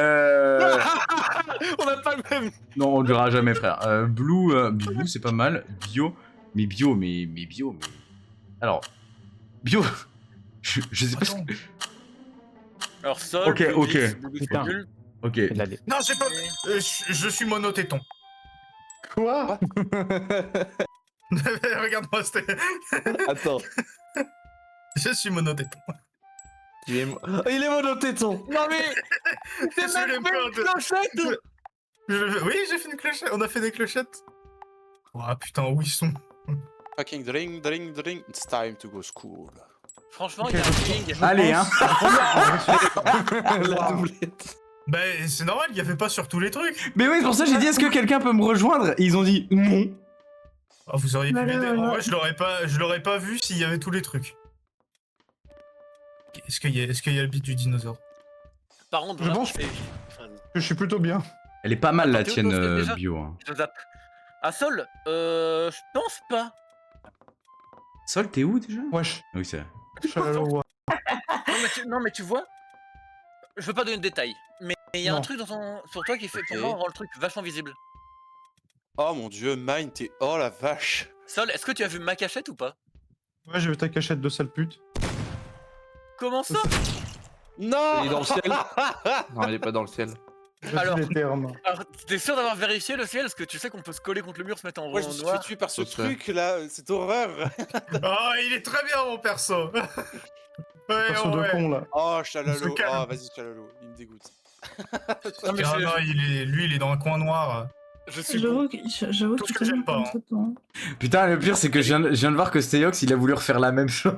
a pas le même. Non, on durera jamais, frère. Blue, c'est pas mal. Bio. Mais bio. Alors. Bio. Je sais pas ce que. Alors, Sol, Ok, Blue ok. 10, Blue 10, Putain. nul. Ok. C'est de la dé. Non, j'ai pas. Je suis monotéton. Quoi? Regarde-moi, c'était. Attends. Je suis monotéton. Il est monotéton. Non, mais. Je suis même pas de- clochette. Oui, j'ai fait une clochette. On a fait des clochettes. Oh putain, où ils sont? Fucking drink, it's time to go school. Franchement, il y a un feeling. Allez, hein. La doublette. Bah, c'est normal, il y avait pas sur tous les trucs. Mais oui, c'est pour ça que j'ai dit est-ce que quelqu'un peut me rejoindre? Et ils ont dit non. Oh, vous auriez pu Voilà, m'aider. En voilà. vrai, je l'aurais pas vu s'il y avait tous les trucs. Est-ce qu'il y a le beat du dinosaure? Par contre, Je vraiment, pense- c'est. Je suis plutôt bien. Elle est pas mal la Attends, tienne, Théo, toi, déjà bio. Hein. Je zappe. Ah, Sol, je pense pas. Sol, t'es où déjà? Wesh. Oui, c'est vrai. Chalalou, ouais. Non, mais tu vois, je veux pas donner de détails, mais il y a un Non. truc sur toi qui fait pour Ok. moi rend le truc vachement visible. Oh mon dieu, mine, t'es. Oh la vache. Sol, est-ce que tu as vu ma cachette ou pas? Ouais, j'ai vu ta cachette de sale pute. Comment ça? Non. Il est dans le ciel. Non, il est pas dans le ciel. Je Alors- suis les termes. Alors, t'es sûr d'avoir vérifié le ciel? Parce que tu sais qu'on peut se coller contre le mur, se mettre en Moi, rond je me suis noir. fait tuer par ce C'est ça. truc là, cette horreur. Oh, il est très bien, mon perso. Ouais, Perso de ouais. con là. Oh, On Chalalo. se calme. Oh, vas-y, Chalalo. Il me dégoûte. Non, mais Ah je, non, lui, il est dans un coin noir. je suis bon. J'avoue Tout que ce tu que t'es j'aime mis pas, comme hein. ça, toi. Putain, le pire, c'est que je viens de voir que Steyox, il a voulu refaire la même chose.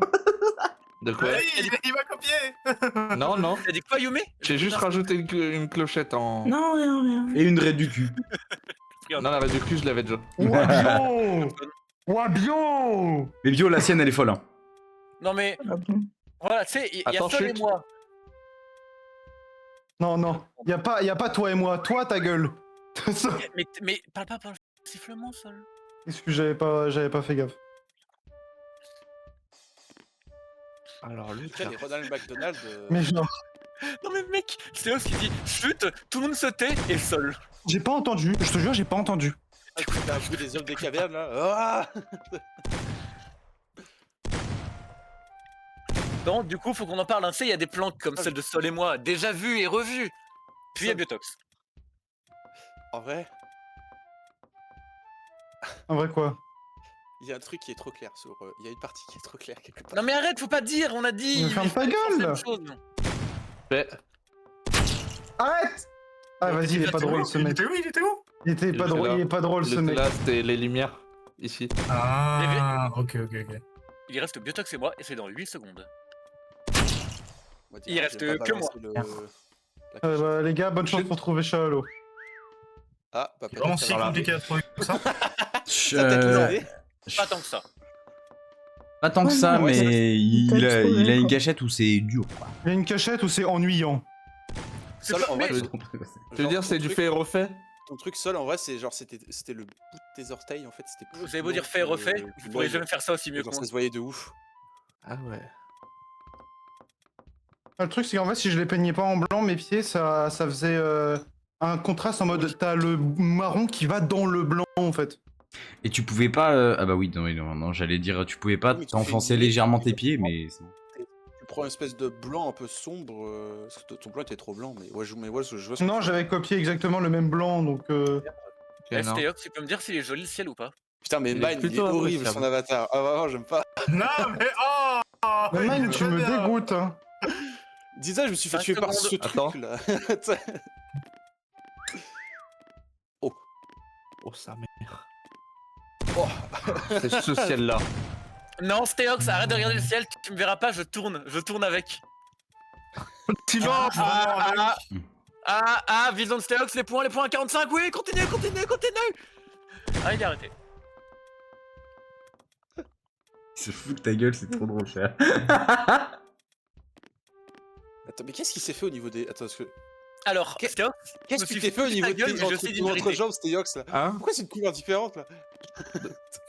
De quoi? Oui, il va copier. Non, non. T'as dit quoi, Yume? J'ai juste rajouté une clochette en. Non, rien. Et une raie du cul. Non, la raie du cul, je l'avais déjà. Ouah, bio. Ouah, bio. Mais bio, la sienne, elle est folle. Hein. Non, mais Ah bon. voilà, tu sais, il y a Attends, Sol et chut. moi. Non. Y a pas toi et moi. Toi, ta gueule. Mais parle pas par le sifflement, Sol. Excuse, j'avais pas fait gaffe. Alors, lui, Tiens, les Ronald McDonald. Mais genre, Non, mais mec, c'est eux qui dit chute, tout le monde se tait et Sol. j'ai pas entendu. Je te jure, j'ai pas entendu. T'as un bruit des hommes des cavernes là. Ah. Non, du coup, faut qu'on en parle. Tu sais, il y a des planques comme celle de Sol et moi, déjà vues et revues. Puis il y a Biotox. En vrai, En vrai, quoi? il y a un truc qui est trop clair sur. Il y a une partie qui est trop claire quelque part. Non, mais arrête, faut pas dire, on a dit. Mais ferme ta il fallait gueule. penser à une chose. fait. Arrête! Ah, vas-y, il est pas drôle ce Il mec. était où? Il était où? Il était Il pas était drôle, là. il est pas drôle ce mec. Là, c'était les lumières. Ici. Ah, ok. Il reste Biotox et moi, et c'est dans 8 secondes. On va dire, Il j'ai reste pas que moi. balancé la Bah, les gars, bonne chance pour trouver Shallow. Ah, bah C'est vraiment si alors là. compliqué à trouver que ça. Ça t'a peut-être Euh, aidé. Pas tant que ça. Pas tant que Ouais, ça, ouais, ça- mais il t'as a trouvé, une quoi. cachette où c'est dur. Quoi. Il y a une cachette ou c'est ennuyant? Sol, en vrai, Mais- Tu veux dire, c'est du fait et refait? Ton truc Sol, en vrai, c'est genre c'était le bout de tes orteils en fait. C'était. Vous avez beau dire fait et refait, vous pourrez jamais faire ça aussi mieux que Genre, moi. ça se voyait de ouf. Ah ouais. Ah, le truc, c'est qu'en fait, si je les peignais pas en blanc, mes pieds, ça faisait un contraste en mode t'as le marron qui va dans le blanc en fait. Et tu pouvais pas. Ah bah oui, non, j'allais dire, tu pouvais pas Oui, mais tu t'enfoncer fais une- légèrement tes pieds, mais. Tu prends une espèce de blanc un peu sombre. Parce que ton blanc était trop blanc, mais ouais, je vois ce que Non, j'avais copié exactement le même blanc, donc. Ok, non. Stéox, tu peux me dire s'il est joli le ciel ou pas? Putain, mais Il est Mine, il est plutôt horrible son appréciable. avatar. Ah, vraiment, j'aime pas. Non, mais oh, Mais il Mine, est tu très me bien. dégoûtes, hein. Dis-ça, je me suis fait 5 tuer par secondes. ce Attends. truc là. Oh, sa mère. Oh, c'est ce ciel-là. Non, Stéox, arrête de regarder le ciel, tu me verras pas, je tourne avec. Tu Vision de Stéox, les points à 45, oui, continue. Ah, il est arrêté. Il se fout de ta gueule, c'est trop drôle, cher. Attends, mais qu'est-ce qui s'est fait au niveau des. Attends, parce que. Alors, Qu'est- Stéox, Qu'est-ce me que suis tu t'es fait au foutu niveau ta de gueule, tes mais je sais d'une vérité. entrejambes, c'était Yox là? Hein? Pourquoi c'est une couleur différente là?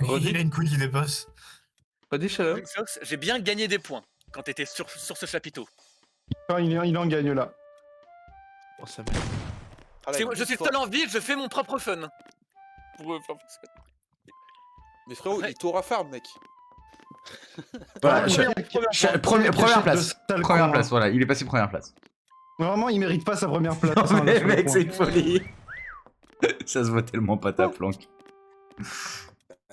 Il a une couille qui dépasse. Pas dit chaleur? Stéox, j'ai bien gagné des points. quand t'étais sur ce chapiteau. Enfin, il en gagne là. Oh, ça merde. Ah, là, Je suis seul en ville, je fais mon propre fun. Mais frérot, il t'aura farm, mec. Voilà, Première première place. de sale Première con, place, hein. voilà, il est passé première place. Vraiment, il mérite pas sa première place. Non, hein, mais là, sur le mec, point. c'est une folie. Ça se voit tellement pas ta planque.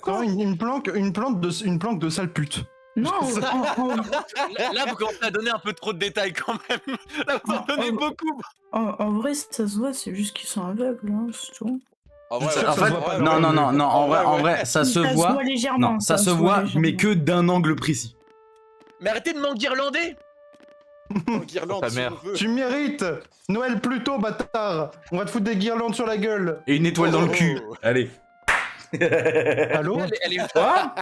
Non, une planque de sale pute. Non, Là, vous commencez à donner un peu trop de détails quand même. Là, vous en donnez beaucoup. en vrai, ça se voit, c'est juste qu'ils sont aveugles, hein, c'est tout. En vrai, Ça En se fait, voit pas, non, non, non, non, en ouais. vrai, ça se voit. légèrement. Non, ça se voit, mais que d'un angle précis. Mais arrêtez de m'enguirlander. Guirlande, Ta si mère. on veut. Tu mérites Noël plus tôt, bâtard. On va te foutre des guirlandes sur la gueule. Et une étoile dans le cul. Allez. Allô Elle est Quoi?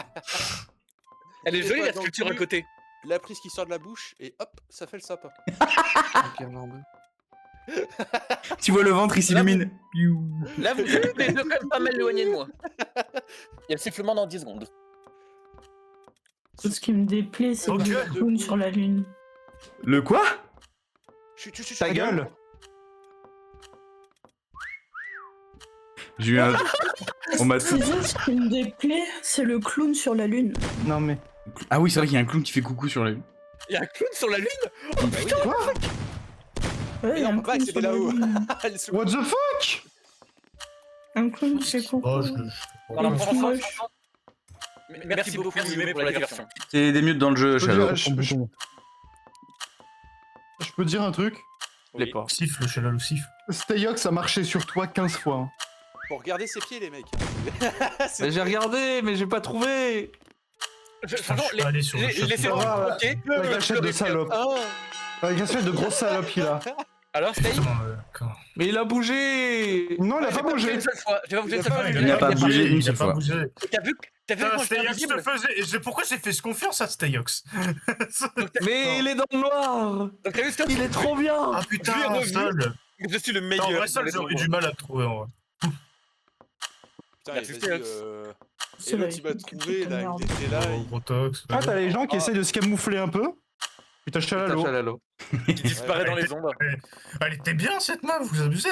Elle est jolie la Dans le sculpture à cul. côté. La prise qui sort de la bouche et hop, ça fait le sapin. Guirlande. Tu vois le ventre, il s'illumine. Là, vous êtes les deux quand même pas mal éloignés de moi. Il y a le sifflement dans 10 secondes. Tout ce qui me déplaît, c'est Ok. le clown sur la lune. Le quoi? Chut, chut, chut, Ta chut. gueule. J'ai eu un. On m'a tout. C'est juste ce qui me déplaît, c'est le clown sur la lune. Non mais... Ah oui, c'est vrai qu'il y a un clown qui fait coucou sur la lune. Il y a un clown sur la lune. Quoi Ouais, il y a on un peut pas clown accéder sur la là-haut. lune. Elle se- What the fuck? Un clown qui fait coucou. Oh, Voilà, Il est pour tout enfants, moche. enfants. Merci beaucoup, Mimé, pour la diversion. C'est des mutes dans le jeu, Shadow. Je peux dire un truc? Les Oui. porcs. Siffle, Shalalo, siffle. Stayox a marché sur toi 15 fois. Hein. Pour regarder ses pieds, les mecs. Mais j'ai regardé, mais j'ai pas trouvé. Franchement, Je suis pas allé sur le laissez-le chapeau. tranquille. La gâchette de salope. Ah, La gâchette de grosse salope qu'il a. Alors, Stay, D'accord. Mais il a bougé. Non, il a j'ai pas pas bougé bougé. une seule fois. J'ai pas bougé une seule fois. Il a pas bougé une il a seule pas fois. bougé. T'as vu Putain, quand j'étais Stayox te invisible. faisait. Pourquoi j'ai fait confiance à Stayox? Mais il est dans le noir. Donc t'as vu Stop. Il est trop bien. Ah Je lui ai putain, revu. Sol. Je suis le En meilleur. vrai, Sol, j'aurais eu du mal à te trouver en vrai. putain, Merci, vas-y, Stayox. C'est Et là, l'autre, il m'a écoute, trouvé, putain de là, merde. il était là. Oh, gros tox. Ah, t'as les gens qui essayent de se camoufler un peu. Putain, Putain, Chalalo. Chalalo. Qui disparaît dans les ombres. Elle était bien cette meuf, vous abusez.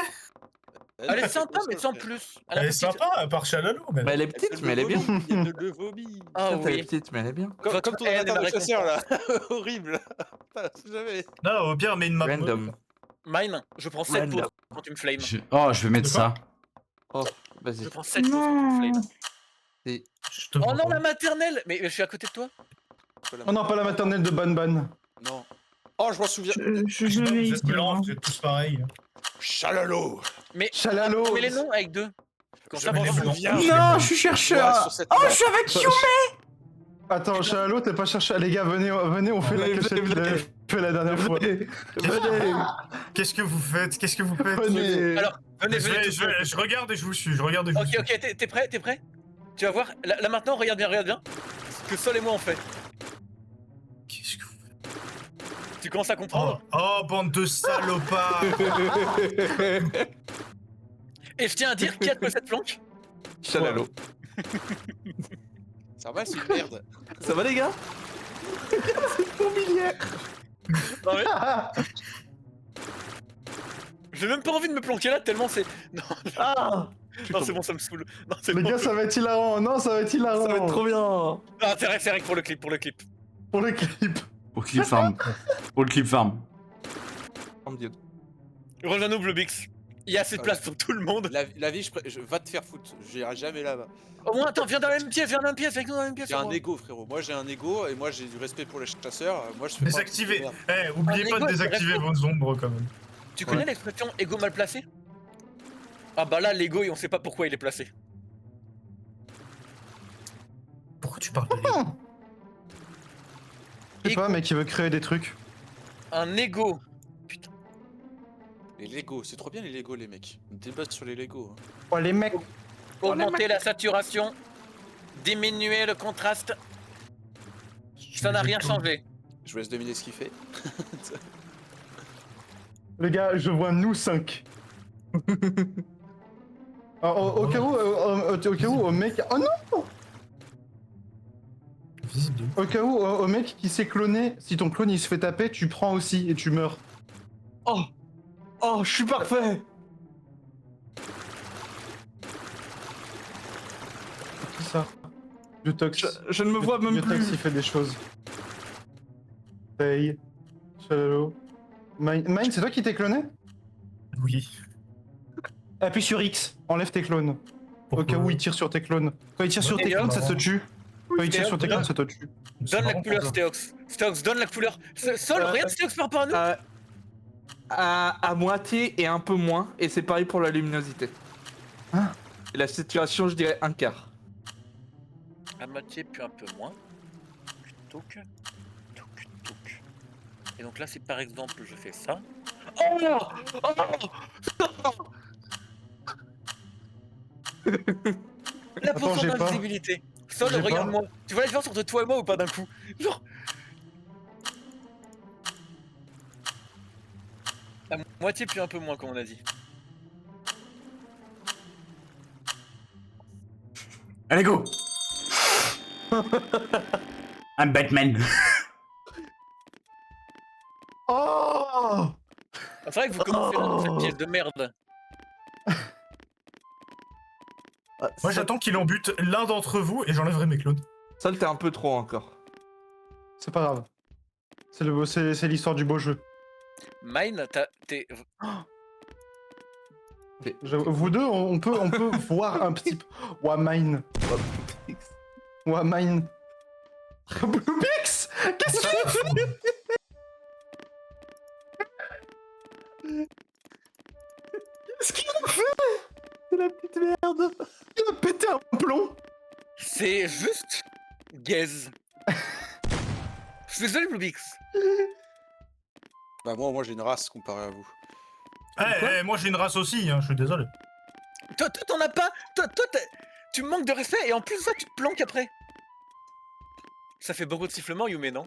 Elle est sympa, mais sans plus. Elle est petite- sympa, à part Shalalo. Mais... Mais elle est petite, mais elle est bien. Il y a de le vomi. Ah Certes, elle est oui. petite, mais elle est bien. Comme ton haine est avatar ma de chasseur, là. Horrible. Jamais. Non, au pire, mais une map. Random. Mine, je prends 7 Random. pour quand tu me flames. Oh, je vais mettre De quoi ça. Oh, vas-y. Je prends 7 pour quand tu me Non. flames. Je te Oh vois non, pas. la maternelle. Mais je suis à côté de toi. Oh non, pas la maternelle de Ban Ban. Non. Oh, je m'en souviens. Je Vous vais êtes ici. blancs, vous êtes tous pareils. Chalalo. Chalalo. Mais les noms avec 2. Comme ça, mets les vraiment, blancs. bien. Non, je suis chercheur. sur cette Oh, map. je suis avec You. Attends, Chalalo, t'es pas cherché. Les gars, venez, on fait la Venez, cachette qu'il avait fait la dernière fois. Venez. Venez. Qu'est-ce que vous faites? Qu'est-ce que vous faites? Venez. Alors, venez, venez. tous. Je regarde et je vous suis. Je regarde et je vous Ok, suis. ok, t'es prêt? T'es prêt? Tu vas voir. Là maintenant, regarde bien. Ce que Sol et moi on fait. Qu'est-ce que vous faites? Tu commences à comprendre? Oh, bande de salopards! Et je tiens à dire qui a trouvé cette planque? Chalalo. Ça va, c'est une merde. Ça va, les gars? Non, mais j'ai même pas envie de me planquer là tellement c'est. Non, Ah, non c'est bon, ça me saoule. Non, c'est Les bon. gars, ça va être hilarant. Non, ça va être hilarant. ça va être trop bien. Ah, c'est vrai que pour le clip. Pour le clip. Pour Clip Farm. Pour le Clip Farm. Oh, mon Dieu. Rejoins-nous, Bluebix. Il y a assez de place pour tout le monde. La vie, je va te faire foutre. J'irai jamais là-bas. Au moins, attends, viens dans la même pièce, avec nous dans la même pièce. J'ai un au ego, frérot. Moi, j'ai un ego et moi, j'ai du respect pour les chasseurs. Moi, je fais pas Désactivez. de Eh, oubliez Un pas de égo, désactiver vos ombres quand même. Tu connais l'expression ego mal placé? Ah bah là, l'ego, et on sait pas pourquoi il est placé. Pourquoi tu parles de l'ego? Je sais pas, mec, il veut créer des trucs. Un ego. Les Lego, c'est trop bien les Lego, les mecs. On débat sur les Lego. hein. Oh, les mecs. Augmenter la saturation. Diminuer le contraste. Ça n'a rien changé. Je vous laisse deviner ce qu'il fait. Les gars, je vois nous 5. Au cas où, mec. Oh non! Visible de Au cas où, au mec qui s'est cloné, si ton clone il se fait taper, tu prends aussi et tu meurs. Oh, oh, je suis parfait. C'est ça. Biotox. Je ne me vois même Biotox, plus. il fait des choses. Paye. Shallow. Mine, c'est toi qui t'es cloné? Oui. Appuie sur X, enlève tes clones. Au cas où il tire sur tes clones. Quand il tire sur tes Et clones, hop. ça se tue. Quand il tire sur tes clones, ça te tue. Donne la couleur, Stéox. Stéox, donne la couleur. Sol, regarde Stéox par rapport à nous. À moitié et un peu moins, et c'est pareil pour la luminosité. Hein? Et la situation, je dirais un quart. À moitié, puis un peu moins. Touc, touc, touc. Et donc là, si par exemple je fais ça. Oh, La Attends, potion j'ai pas. d'invisibilité. Sol, J'ai pas. regarde-moi. Tu vois la différence entre toi et moi ou pas d'un coup? Genre. À moitié, puis un peu moins, comme on a dit. Allez, go. Un Batman. Oh! C'est vrai que vous commencez là dans cette pièce de merde. Moi, j'attends qu'il en bute l'un d'entre vous et j'enlèverai mes clones. Sol, t'es un peu trop encore. C'est pas grave. C'est l'histoire du beau jeu. Mine, t'es. Vous deux, on peut voir un petit peu. Ouah, mine. Ouah, mine. Bluebix! Qu'est-ce qu'il a fait? Qu'est-ce qu'il a fait? C'est la petite merde. Il a pété un plomb. C'est juste. Gaze. Je suis désolé, Bluebix. Bah moi j'ai une race comparé à vous. Moi j'ai une race aussi, hein, je suis désolé. Toi, t'en as pas. Toi, tu me manques de respect et en plus de ça, tu te planques après. Ça fait beaucoup de sifflements, Yume, non?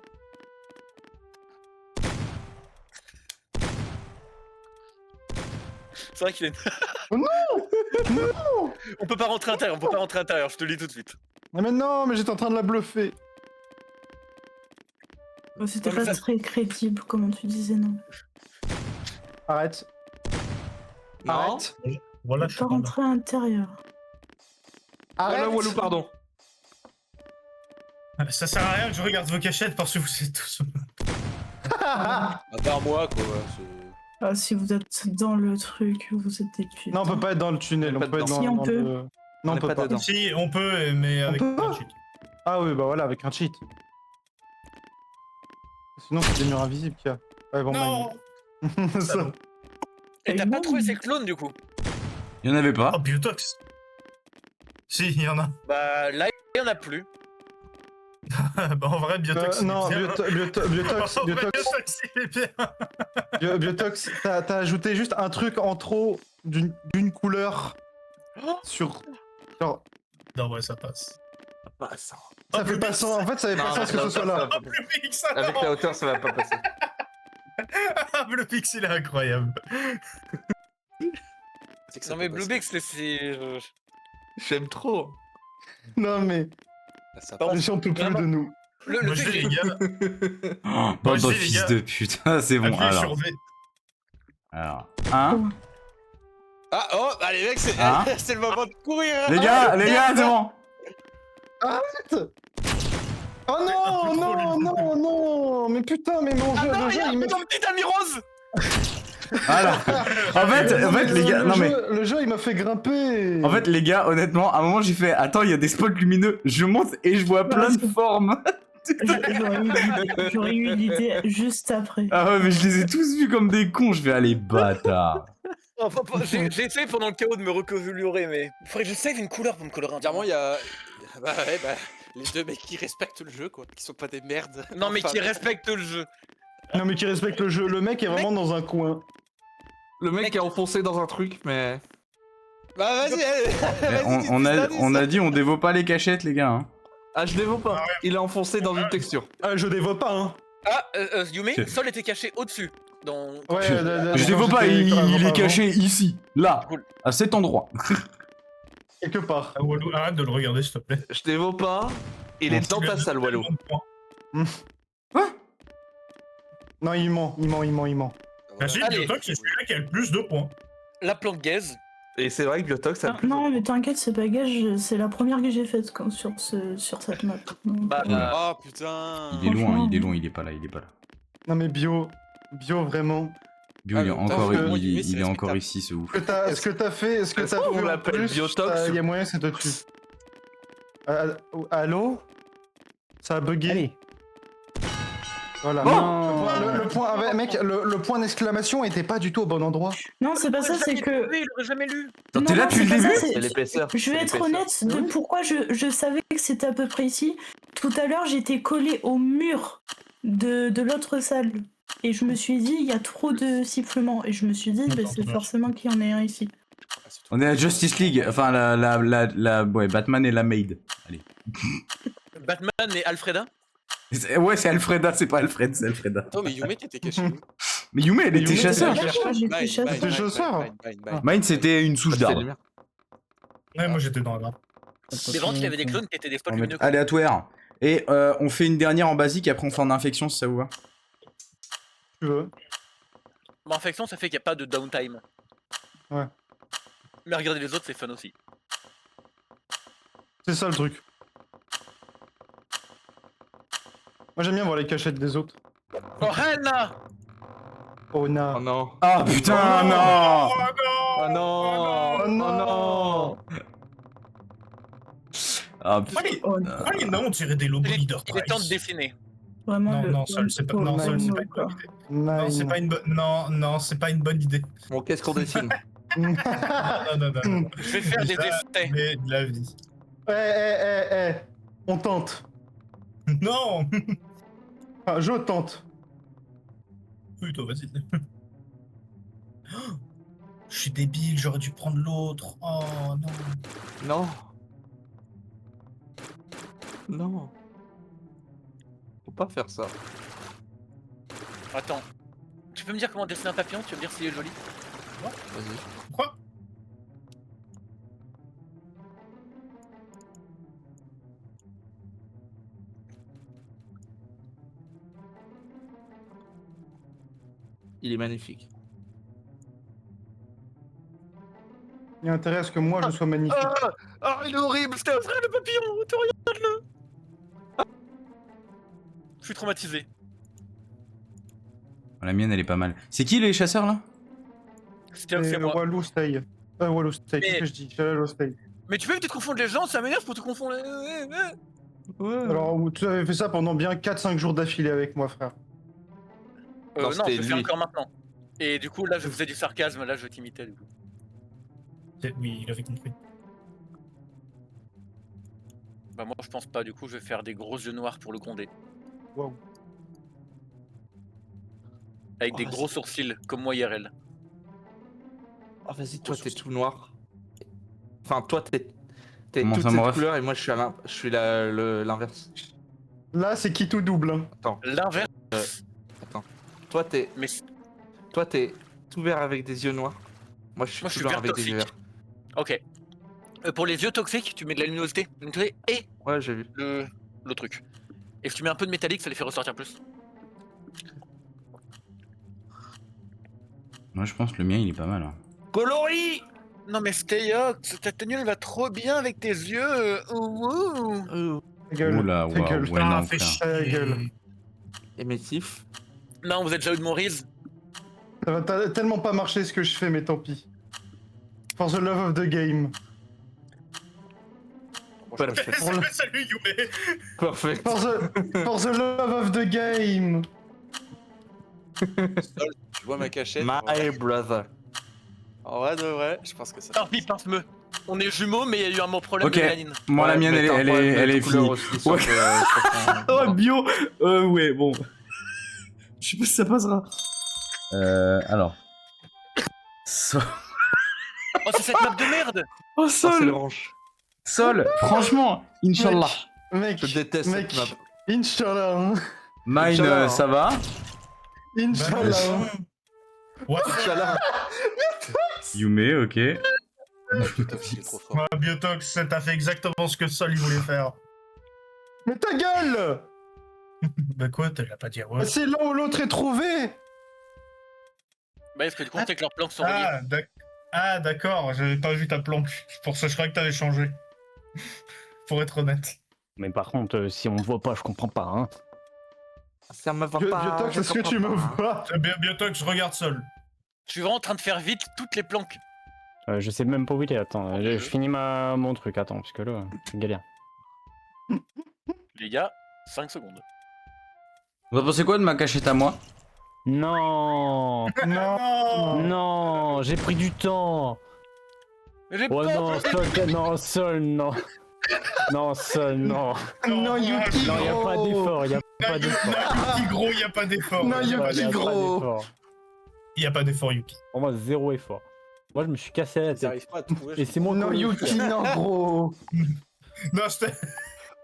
C'est vrai qu'il est. Oh non! Non! On peut pas rentrer à l'intérieur, on peut pas rentrer à l'intérieur, je te le dis tout de suite. Mais non, mais j'étais en train de la bluffer. C'était Ouais, mais pas ça- très crédible, comment tu disais, non. Arrête. Non. Arrête. Voilà, je suis Pas pas là. rentrer à l'intérieur. Arrête. Voilà, Walou, pardon. Ça sert à rien que je regarde vos cachettes parce que vous êtes tous. À part moi quoi. Ah, si vous êtes dans le truc, vous êtes des putes. Non, on peut pas être dans le tunnel. On On peut peut être dedans. dans, Si, on dans peut. le... Non, on peut pas. dedans. Si, on peut, mais avec peut un pas. cheat. Ah oui, bah voilà, avec un cheat. Sinon, c'est des murs invisibles qu'il y a. Ouais, bon, Non mine. Ça. Salaud. Et t'as pas trouvé ces clones du coup? Il y en avait pas. Oh, Biotox. Si, il y en a. Bah là, il y en a plus. Bah en vrai, Biotox. il est Non, bien. Biotox, En vrai, Biotox, Biotox, il est bien. Biotox, t'as ajouté juste un truc en trop d'une couleur sur... Genre, Non, ouais, ça passe. Pas ça. ça fait pas sens, en fait, ça fait pas Non, sens que non, ce soit là. Oh, Bluepix, Avec la hauteur, ça va pas passer. Bluepix, il est incroyable. Non mais Bluebix, c'est. J'aime trop. Non mais, Ça Bon, j'en peux plus de nous. Le Moi, je truc, dis, les gars. Oh, bande je de dis, les fils gars. de pute. Ah, c'est bon. Appuyez sur Alors, V. un. Ah oh allez mec c'est Hein c'est le moment de courir. Les gars, c'est bon. Arrête! Oh non, non, non, non! Mais putain, mais mon jeu, le jeu, il m'a... ton petit ami rose. Voilà. En fait, les gars, non mais. Le jeu, il m'a fait grimper! En fait, les gars, honnêtement, à un moment, j'ai fait attends, il y a des spots lumineux. Je monte et je vois plein de formes. J'aurais eu l'idée juste après. Ah ouais, mais je les ai tous vus comme des cons. Je vais aller bâtard. J'ai essayé pendant le chaos de me recolorer, mais. Faudrait que je save une couleur pour me colorer un peu. Clairement il y a. Bah ouais bah. Les deux mecs qui respectent le jeu quoi, qui sont pas des merdes. Non mais Enfin, qui respectent le jeu. Non, mais qui respecte le jeu. Le mec est vraiment dans un coin. Le mec est enfoncé dans un truc, mais. Bah vas-y, allez. Mais on a dit on dévote pas les cachettes, les gars. Hein. Ah, je dévote pas. Il est enfoncé dans une texture. Ah, je dévote pas, hein! Ah, Yume, Ok. Sol était caché au-dessus. Dans. Ouais, Je dévote pas, il est caché ici, là, Cool. à cet endroit. quelque part. Ah, Walou, arrête de le regarder, s'il te plaît. Je dévote pas. Il est dans ta salle, Walou. Quoi? Non, il ment. Ah si, Allez. Biotox, c'est celui-là qui a le plus de points. La plante gaze. Et c'est vrai que Biotox, ça. Non, mais t'inquiète, c'est pas gage, c'est la première que j'ai faite sur cette map. Donc, Bah, Oh putain. Il est loin, Franchement. il est pas là. Non, mais Bio, vraiment. Bio, Ah, il est mais encore, putain, il, Yumi, c'est il est encore respectable. ici, ce ouf. Ce que t'as fait, est-ce qu'on en l'appelle plus, Biotox il y a moyen que ça te tue. Allô? Ça a bugué. Allez. Voilà. Non. Le point, mec, le point d'exclamation était pas du tout au bon endroit. Non, c'est pas ça, c'est que. Il aurait jamais lu. Attends, t'es Non, là non, depuis le c'est pas ça, début? c'est- C'est l'épaisseur. Je vais être honnête de pourquoi je savais que c'était à peu près ici. Tout à l'heure, j'étais collée au mur de l'autre salle. Et je me suis dit, il y a trop de sifflements. Et je me suis dit, bah, c'est forcément qu'il y en ait un ici. On est à Justice League, enfin ouais, Batman et la Maid. Allez. Batman et Alfreda. Ouais, c'est Alfreda, c'est pas Alfred, c'est Alfreda. Attends, mais Yume, t'étais caché où? Mais Yume, elle était Yume, chasseur. c'était D'accord, j'étais Mine, chasseur. C'était chasseur. Mine, c'était une souche d'arbre. Ouais, moi j'étais dans la map. Mais vraiment, il y avait des clones qui étaient des spots On va lumineux. mettre aléatoire. Et on fait une dernière en basique, après on fait en infection si ça vous va. Tu veux. Mais infection, ça fait qu'il n'y a pas de downtime. Ouais. Mais regarder les autres, c'est fun aussi. C'est ça le truc. Moi j'aime bien voir les cachettes des autres. Oh, Hannah! Oh Oh na. non. Ah putain, non! Oh non. Oh non. Ah Pourquoi putain. les, pourquoi les nains ont tiré des logos Il leader est temps de dessiner. Vraiment, Non, Sol, c'est pas, non, Sol, c'est pas une bonne idée. Non, c'est pas une bonne. Non, c'est pas une bonne idée. Bon, qu'est-ce qu'on dessine? Non. Je vais faire des essais. Mais de la vie. On tente. Non. Enfin, je tente. Oui, toi, vas-y. Je suis débile, j'aurais dû prendre l'autre. Oh non. Non. Non. Faut pas faire ça. Attends. Tu peux me dire comment dessiner un papillon? Tu veux me dire s'il est joli? Vas-y. Quoi? Il est magnifique. Il y a intérêt à ce que moi je sois magnifique. Ah, il est horrible, c'était un vrai le papillon, tu regardes-le. Je suis traumatisé. La mienne elle est pas mal. C'est qui les chasseurs là? C'est C'est moi. Walou Stay. Walou Stay, qu'est-ce Mais- que je dis? Walou Stay. Mais tu peux peut-être confondre les gens, ça m'énerve pour te confondre. Ouais. Alors, tu avais fait ça pendant bien 4-5 jours d'affilée avec moi, frère. Non, Non, je c'était le fais lui. encore maintenant. Et du coup, là, je faisais du sarcasme, là, je t'imitais, du coup. Oui, il avait compris. Bah, moi, je pense pas, du coup, je vais faire des gros yeux noirs pour le gronder. Waouh. Avec Oh, des vas-y. gros sourcils, comme moi IRL. Oh, vas-y, toi, t'es tout noir. Enfin, toi, t'es Comment toute ça, cette mon ref? couleur et moi, je suis l'inverse. Là, c'est qui tout double. Hein. Attends, L'inverse, attends. Toi, t'es mais tout vert avec des yeux noirs. Moi, je suis Moi, je suis tout blanc vert avec des yeux toxique. verts. ok. Pour les yeux toxiques, tu mets de la luminosité et Ouais, j'ai vu. le truc. Et si tu mets un peu de métallique, ça les fait ressortir plus. Moi je pense que le mien il est pas mal. Hein. Coloris! Non mais Steyox, ta tenue elle va trop bien avec tes yeux. Ouh. Ta gueule. Oula, ta waouh, gueule. ouais, non, fais frère. chier. Ta gueule. Émissif. Non, vous êtes jaloux de mon Riz. Ça va tellement pas marcher ce que je fais, mais tant pis. For the love of the game. Perfect. Salut Yume. Perfect. For the love of the game. Tu vois ma cachette? My brother. En vrai de vrai, je pense que ça. Tant pis, pince-me. On est jumeaux, mais il y a eu un mot problème Ok. de mélanine. Moi la Ouais, mienne mais t'as un problème elle de est couleur finie. aussi sur Ouais. sur ton- Oh bio ouais bon. Je sais pas si ça passera. Alors. Oh, c'est cette map de merde! Oh Oh, c'est le Sol range. Sol franchement, Inch'Allah. Mec, Je déteste mec, cette map. Inch'Allah. Mine Inch'Allah. ça va. Inch'Allah. Ouais, Inch'Allah. Yume ok. Il est trop fort. ouais, Biotox, t'as fait exactement ce que Sol il voulait faire. Mais ta gueule. Bah quoi, t'as pas dit ouais. Ah, c'est là où l'autre est trouvé. Bah, est-ce que tu comptes que leurs planques sont reliées? Ah d'accord, j'avais pas vu ta planque. Pour ça, je croyais que t'avais changé. Pour être honnête. Mais par contre, si on me voit pas, je comprends pas, hein. Ça me va pas. Biotox, est-ce que tu me vois? Bientôt que je regarde seul. Je suis vraiment en train de faire vite toutes les planques. Je sais même pas où il est, attends. Je finis mon truc, attends, parce que là, c'est galère. Les gars, 5 secondes. Vous en pensez quoi de ma cachette à moi? Non. Non. Non, j'ai pris du temps. J'ai Oh pas non, Sol, non, Sol, non. Non, Sol, non. Non, Yuki, Non, y a pas d'effort, y a pas d'effort. Non, Yuki gros, y a pas d'effort. Non, Yuki gros. Y a pas d'effort, Yuki. Pour moi, 0 effort. Moi, je me suis cassé la tête. J'arrive pas à trouver. Et c'est mon Non, Yuki, non, gros. Non, je t'ai...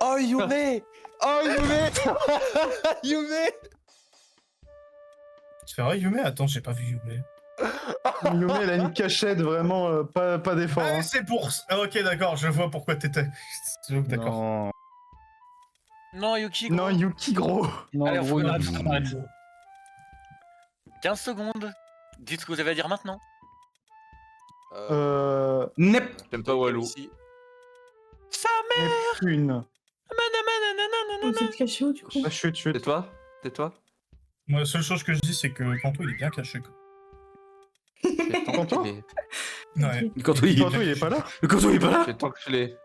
Oh, Yume. Oh, Yume. Yume. C'est vrai, Yume? Attends, j'ai pas vu Yume. Yume, elle a une cachette, vraiment, pas d'effort. Ah, Hein. c'est pour... Ah, ok, d'accord, je vois pourquoi t'étais... D'accord. Non. Non, Yuki. Gros. Non, Yuki, gros. Non, Allez, gros, on non. arrête, on arrête. 15 secondes. Dites ce que vous avez à dire maintenant. Nep. J'aime pas Walou. Sa Neptune. Vous êtes caché où du coup? Ah, chut. Tais-toi. Tais-toi. Moi, la seule chose que je dis, c'est que Kanto, il est bien caché, quoi. Kanto Ouais. Quand il Kanto, il est pas là? Quand il est pas là? Fait tant que je l'ai.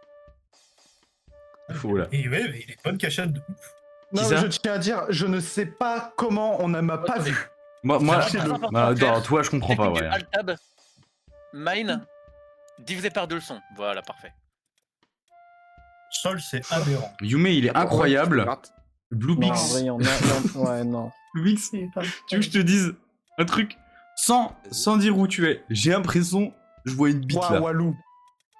Fou là. Et ouais, mais il est bonne cachette de ouf. Non, Qui mais ça? je tiens à dire, je ne sais pas comment on ne m'a pas vu. Moi, C'est très important bah, à faire. attends, toi, je comprends pas, Technique ouais. du Alt-tab. Mine. Divisé par 2 le son. Voilà, parfait. Sol, c'est aberrant. Yume, il est incroyable. Blue Non, en Bix. vrai, ouais, non. Blue Bix, C'est pas- tu veux que je te dise un truc sans dire où tu es? J'ai l'impression, je vois une bite Ouah, là. Walou.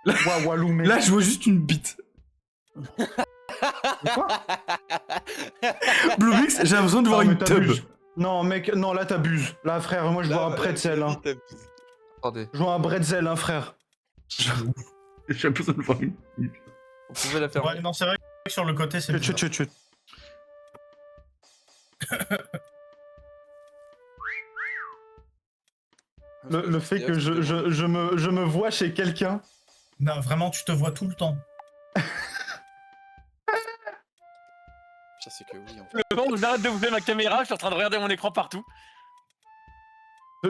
Ouah, Walou, mec. Là, je vois juste une bite. Quoi? Blue Bix, j'ai l'impression de voir Non, mais une tub. t'abuses. Non, mec, non, là, t'abuses. Là, frère, moi, je vois un pretzel, hein. Attendez. Je vois un bretzel, hein, frère. J'ai l'impression de voir une. Vous pouvez la faire. Ouais, non, c'est vrai que sur le côté, c'est bizarre. Chut. Le fait que je me vois chez quelqu'un. Non, vraiment, tu te vois tout le temps. Ça, c'est que oui, en fait. Le moment où j'arrête de bouger ma caméra, je suis en train de regarder mon écran partout.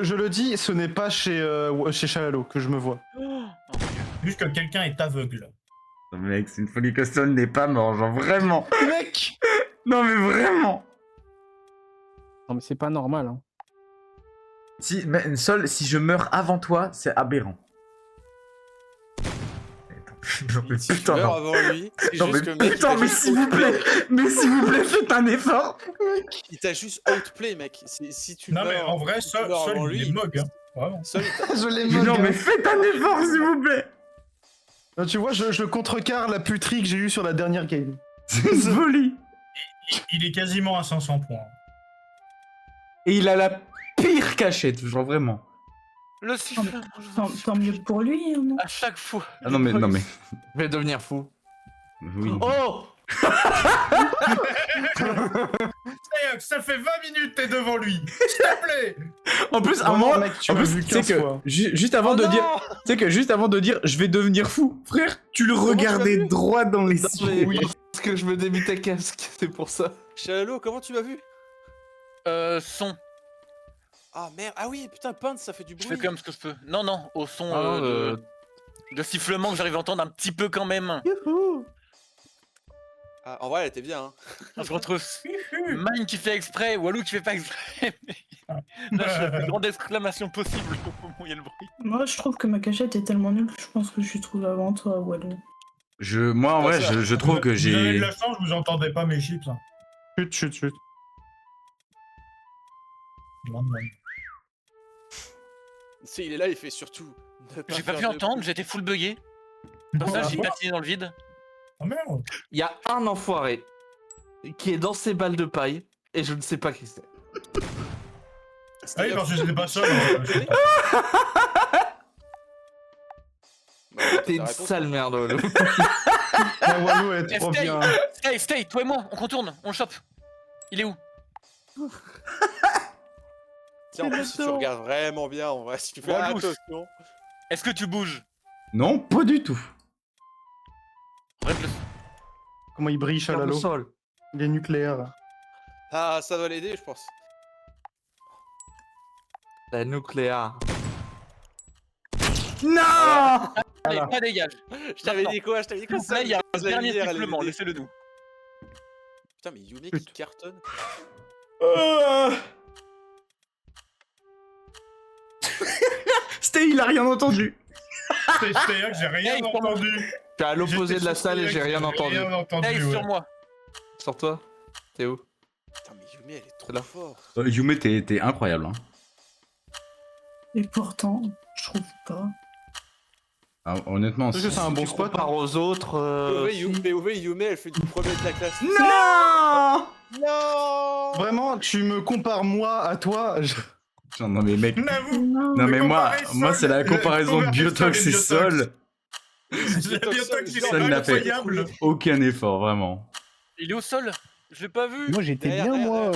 Je le dis, ce n'est pas chez Chalalo que je me vois. Juste que quelqu'un est aveugle. Non, mec, c'est une folie que Sol n'est pas mort, genre vraiment. Mec! Non, mais vraiment. Non, mais c'est pas normal, hein. Si, mais, Sol, si je meurs avant toi, c'est aberrant. Putain, non. avant lui, c'est Non, mais putain, mais s'il vous plaît, faites un effort. Il t'a juste outplay, mec. Si tu Non, mais en vrai, Sol, il est mog, hein. Vraiment. Je l'ai Mais mog, non, hein. mais faites un effort, s'il vous plaît. Non, tu vois, je contrecarre la puterie que j'ai eue sur la dernière game. C'est une folie. Il est quasiment à 500 points. Et il a la pire cachette, genre vraiment. Le sifflement. Tant mieux pour lui, hein, non? À chaque fois. Ah non, mais. Je vais devenir fou. Oui. Oh! Ça fait 20 minutes t'es devant lui. S'il te plaît. En plus, à Vraiment, moi, mec, tu en m'as plus, vu tu sais 15 que fois. juste avant de dire, tu sais que juste avant de dire, je vais devenir fou, frère, tu le regardais droit dans les yeux. Oui, parce que je me démis ta casque, c'est pour ça. Chalalo, comment tu m'as vu? Son. Ah merde, ah oui, putain, Pinte, ça fait du Je bruit. fais comme ce que je peux. Non, au son Ah, de sifflement que j'arrive à entendre un petit peu quand même. Ah, en vrai, elle était bien. Hein. Je retrouve Mine qui fait exprès, Walou qui fait pas exprès. Là, je fais la plus grande exclamation possible au moment où il y a le bruit. Moi, je trouve que ma cachette est tellement nulle que je pense que je suis trouvée avant toi, Walou. Moi, en vrai, je trouve que Vous avez j'ai. de la chance, vous entendez pas mes chips. Hein. Chut. Si, il est là, il fait surtout. J'ai pas pu entendre, j'étais full bugué. Pour ça, j'ai patiné dans le vide. Oh merde. Il y a un enfoiré qui est dans ses balles de paille et je ne sais pas qui c'est. Ah oui, parce que j'étais pas seul. T'es une sale merde, Walou. La Walou est trop bien. Stay, toi et moi, on contourne, on le chope. Il est où? Tiens, en plus, si tu regardes vraiment bien, en vrai, si tu fais Walous. attention. Est-ce que tu bouges? Non, pas du tout. Bref, le... Comment il brille, Regarde le Chalalo. sol. Il est nucléaire. Ah, ça doit l'aider, je pense. La nucléaire. Non. Allez, Voilà. pas dégage. Je t'avais dit quoi? Je t'avais dit quoi? Là, il y a un la dernier lumière, elle sifflement, est- laissez-le nous. Putain, mais Yume qui cartonne. Stay, il a rien entendu. C'est-à-dire que j'ai rien Hey, entendu. Je suis à l'opposé de la salle et j'ai rien entendu. Rien entendu, Hey, ouais. sur moi. Sur toi. T'es où? Putain, mais Yume, elle est trop Là. forte. Yume, t'es incroyable. Hein. Et pourtant, je trouve pas. Ah, honnêtement, Est-ce que c'est un bon spot? Par aux autres. POV, Yume, elle fait du premier de la classe. Non. Non. Vraiment, tu me compares moi à toi. Non mais mec. N'avoue, Non mais moi, comparer c'est la Sol, comparaison comparer Biotox Sol et et Sol. la Biotox, il Sol est n'a fait incroyable. aucun effort, vraiment. Il est au sol. Je l'ai pas vu. Moi j'étais Derrière, bien, moi.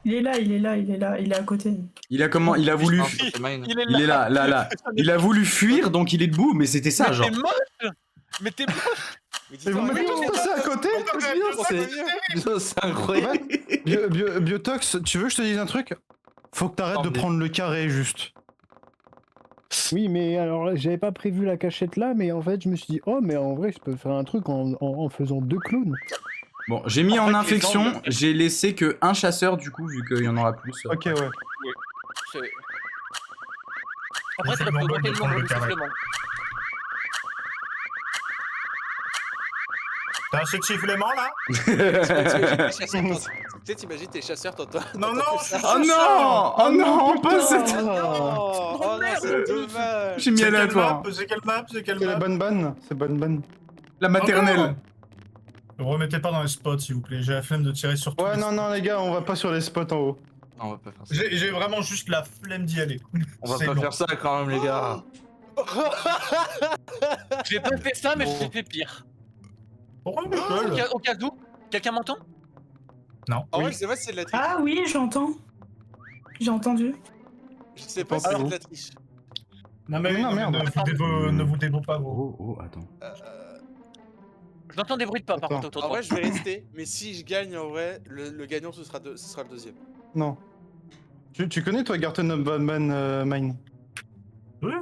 Il est là, il est là, il est là, il est à côté. Il a comment? Il a voulu. Il est là. Il a voulu fuir, donc il est debout, mais c'était ça, Mais genre. t'es moche. Mais t'es moche. Mais Mais vous dis-toi, m'avez mais tous passé à côté? C'est incroyable. Biotox, tu veux que je te dise un truc? Faut que t'arrêtes de prendre le carré, juste. Oui, mais alors là, j'avais pas prévu la cachette là, mais en fait, je me suis dit, oh, mais en vrai, je peux faire un truc en faisant 2 clowns. Bon, j'ai mis en En fait, les infection, angles- j'ai laissé que un chasseur, du coup, vu qu'il y en aura plus. Ok, ouais. C'est- Après, C'est t'aurais pu normal augmenter de le prendre nombre le de carré. sifflements. T'as un sifflement là? Peut-être t'imagines tes chasseurs, t'entends. Non, non, je suis Oh non! Oh non! Pas cette. Oh, oh non, c'est dommage. J'ai mis C'est quelle aléatoire. map? C'est quelle map? C'est quelle C'est la map? bonne banne. C'est bonne banne. La maternelle. Ne remettez pas dans les spots, s'il vous plaît. J'ai la flemme de tirer sur tout. Ouais, non, les gars, on va pas sur les spots en haut. Non, on va pas faire ça. J'ai vraiment juste la flemme d'y aller. On va C'est pas long. faire ça quand même, les gars. J'ai pas fait ça, mais j'ai fait pire. Pourquoi Au Nicole? cas, au cas où, quelqu'un m'entend? Non. En vrai, c'est vrai, c'est de la triche. Ah oui, j'entends. J'ai entendu. Je sais pas si c'est de la triche. Non, mais Non, non, merde. ne vous dévot pas, gros. Oh, attends. J'entends des bruits de pas, par Attends. contre, autour de En moi. vrai, je vais rester, mais si je gagne, en vrai, le gagnant, ce sera le deuxième. Non. Tu connais, toi, Garten of Batman Mine? Oui.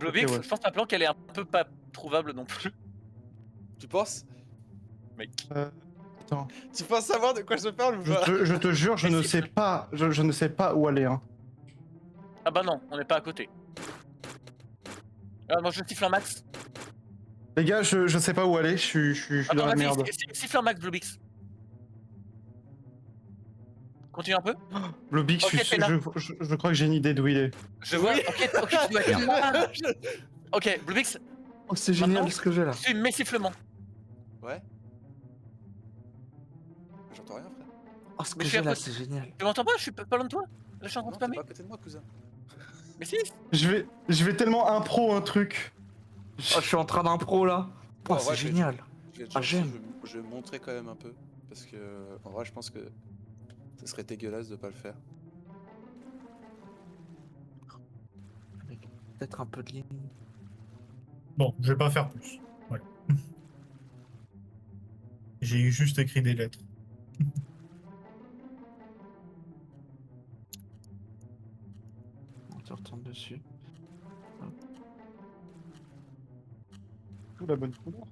Blobix, Ok, ouais. je pense que ta planque, elle est un peu pas trouvable non plus. Tu penses? Mec. Attends. Tu penses savoir de quoi je parle ou pas? Je te jure, je Mais ne c'est- sais pas. Je ne sais pas où aller, hein. Ah bah non, on n'est pas à côté. Ah non, je siffle un max. Les gars, je sais pas où aller, je suis dans Attends, la vas-y, merde. siffle un max, Blobix. Continue un peu. Blobix, Ok, t'es là. je crois que j'ai une idée d'où il est. Je vois. Ok, tu dois être là. Ok, Blobix, Oh, c'est Maintenant, génial ce que j'ai là. suis mes sifflements. Ouais. J'entends rien, frère. Oh, ce Mais que je suis j'ai à là, côté. c'est génial. Tu m'entends pas? Je suis pas loin de toi. Là, je suis en train Non, de t'es spammer. pas à côté de moi, cousin. Mais si. Je vais tellement impro un truc. Oh, je suis en train d'impro là. Oh, Ouais, c'est ouais, je vais- génial. Je vais être Ah, gentil, j'aime. je vais montrer quand même un peu. Parce que, en vrai, je pense que ce serait dégueulasse de pas le faire. Peut-être un peu de ligne. Bon, je vais pas faire plus. Voilà. J'ai juste écrit des lettres. On te retourne dessus. Tout la bonne couleur.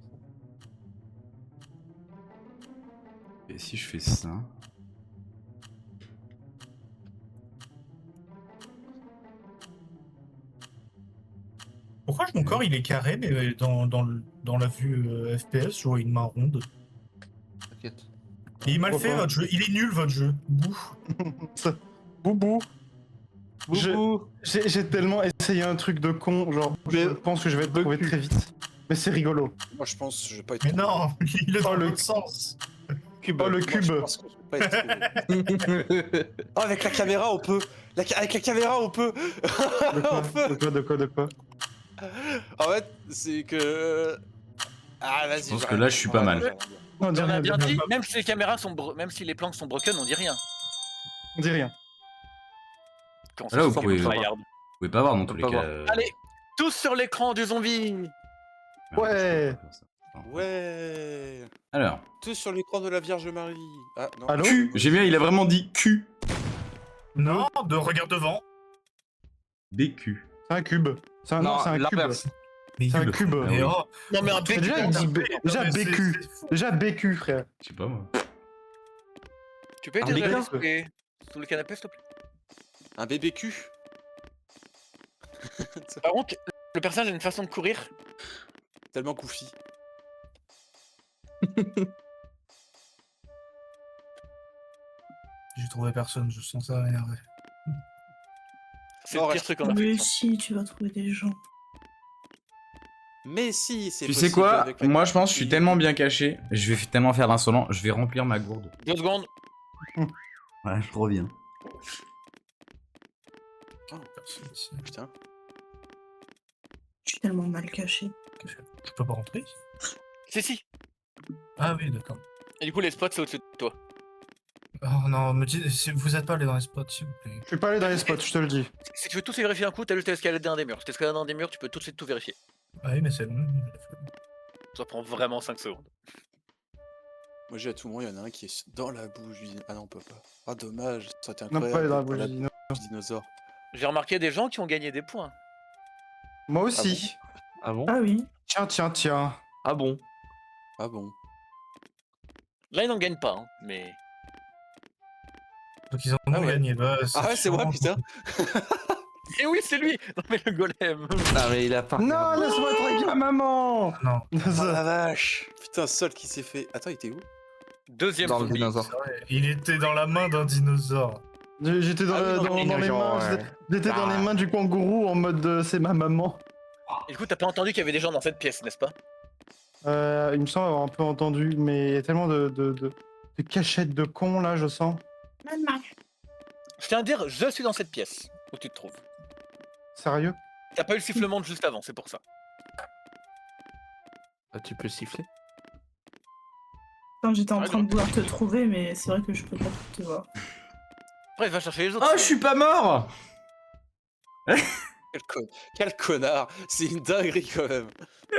Et si je fais ça? Pourquoi mon corps il est carré, mais dans la vue FPS, je vois une main ronde. T'inquiète. Il est mal Pourquoi fait pas votre jeu, il est nul votre jeu. Bouh. Boubou. Boubou. J'ai tellement essayé un truc de con, genre je pense que je vais être trouvé très vite. Mais c'est rigolo. Moi, je pense que je vais pas être. Mais non, il est dans Oh, le- l'autre sens. Oh le Moi, cube. je pense que je vais pas être. Oh, avec la caméra, on peut. Avec la caméra, on peut. De quoi En fait, c'est que. Ah, vas-y. Je pense j'ai que rien là, dit. je suis pas Ouais, mal. j'ai rien dit. Non, dis On rien, a dis bien rien. dit, même si les caméras sont même si les plans sont broken, on dit rien. On dit rien. Quand Là, vous c'est pouvez, tryhard. vous pouvez pas voir dans On tous peut les pas cas. voir. Allez, tous sur l'écran du zombie. Merde, Ouais. je peux pas faire ça. Attends. Ouais. Alors, Tous sur l'écran de la Vierge Marie. Ah non. Allô Q. J'aime bien, il a vraiment dit Q. Non, de regarde devant. BQ. C'est un cube. C'est un, non, c'est un cube. l'inverse. Mais C'est un Cube. cube. Ah oui. oh, Non mais un Mais déjà, il dit déjà mais c'est- BQ. c'est fou. Déjà BQ, frère. Je sais pas moi. Tu peux Un aider béguin. sous le canapé, s'il te plaît. Un BBQ. Par contre, le personnage a une façon de courir. Tellement goofy. J'ai trouvé personne, je sens ça énervé. C'est Non, le pire reste- truc qu'on a Mais fait. si, tu vas trouver des gens. Mais si, c'est Tu sais possible quoi? avec la- Moi, je pense que je suis tellement bien caché. Je vais tellement faire l'insolent. Je vais remplir ma gourde. 2 secondes. Ouais, je reviens. Personne ici. Putain. Je suis tellement mal caché. Je peux pas rentrer. Si. Ah oui, d'accord. Et du coup, les spots, c'est au-dessus de toi. Oh non, me dites, vous êtes pas allé dans les spots, s'il vous plaît. Je suis pas allé dans les spots, je te le dis. Si tu veux tous les vérifier un coup, t'as juste à escalader un des murs. Si t'escalades un des murs, tu peux tout de suite tout vérifier. Ah oui, mais c'est long. Ça prend vraiment 5 secondes. Moi j'ai à tout moment, il y en a un qui est dans la bouche. Ah non, on peut pas. Ah dommage, ça aurait été Non, incroyable. pas aller dans la d'être bouche, dis non. bouche dinosaure. J'ai remarqué des gens qui ont gagné des points. Moi aussi. Ah bon? Ah oui. Tiens, tiens, tiens. Ah bon? Ah bon. Là, ils n'en gagnent pas, hein, mais... Donc ils en ont Ah ouais. gagné. Bah, Ah ouais, c'est moi, sûrement- putain. Eh oui, c'est lui. Non mais le golem. Ah mais il a pas. Non, laisse-moi tranquille, maman. Non. Oh la vache. Putain, Sol qui s'est fait. Attends, il était où? Deuxième Dans le zombie. dinosaure. C'est vrai, il était dans la main d'un dinosaure. J'étais dans, Ah oui, dans les dinosaure, mains, ouais. j'étais dans les mains du kangourou en mode c'est ma maman. Et du coup, t'as pas entendu qu'il y avait des gens dans cette pièce, n'est-ce pas? Il me semble avoir un peu entendu, mais il y a tellement de cachettes de cons là, je sens. Maman. Je tiens à dire, je suis dans cette pièce où tu te trouves. Sérieux? T'as pas eu le sifflement de juste avant, c'est pour ça. Ah, tu peux siffler? Quand j'étais en Ah, train de vouloir te trouver, mais c'est vrai que je peux pas te voir. Après, va chercher les autres. Oh, je suis pas mort! Quel connard. C'est une dinguerie quand même.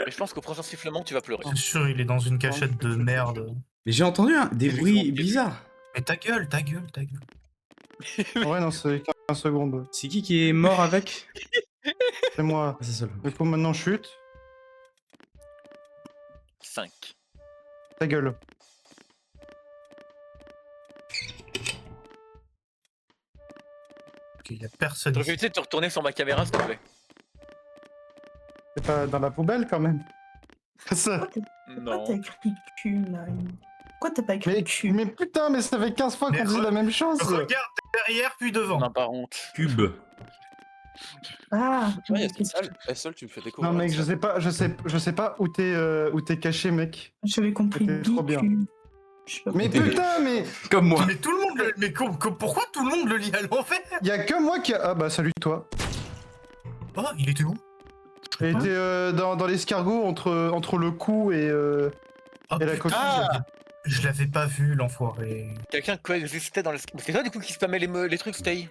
Mais je pense qu'au prochain sifflement, tu vas pleurer. C'est sûr, il est dans une cachette de merde. Mais j'ai entendu des Des bruits zombies. bizarres. Mais ta gueule, ta gueule, ta gueule. Ouais, non, c'est 15 secondes. C'est qui est mort avec? C'est moi. Ah, c'est seul. Il faut maintenant chute. 5. Ta gueule. Ok, y a personne Je vais ici. éviter de te retourner sur ma caméra, s'il te plaît. C'est pas dans la poubelle quand même. Ça. Pourquoi Non. t'as écrit cul, Marine? Pourquoi t'as pas écrit Mais, cul? mais putain, mais ça fait 15 fois Mais qu'on dit la même chose. Regarde derrière puis devant. Non, par honte. Cube. Ah, Ouais, y a qu'est-ce Sol. que- Sol, tu me fais découvrir. Non mec, ça. je sais pas où t'es caché mec. j'avais compris. C'était trop bien. cul. Je sais pas Mais pourquoi. putain, mais Comme moi. Mais tout le monde le... Mais pourquoi tout le monde le lit à l'envers? y a que moi qui a... Ah bah salut toi. Oh, il était où? Il était dans l'escargot entre le cou et Oh, la putain, coquille. je l'avais pas vu, l'enfoiré. Quelqu'un coexistait dans le... C'est toi, du coup, qui spammait les trucs, Stay?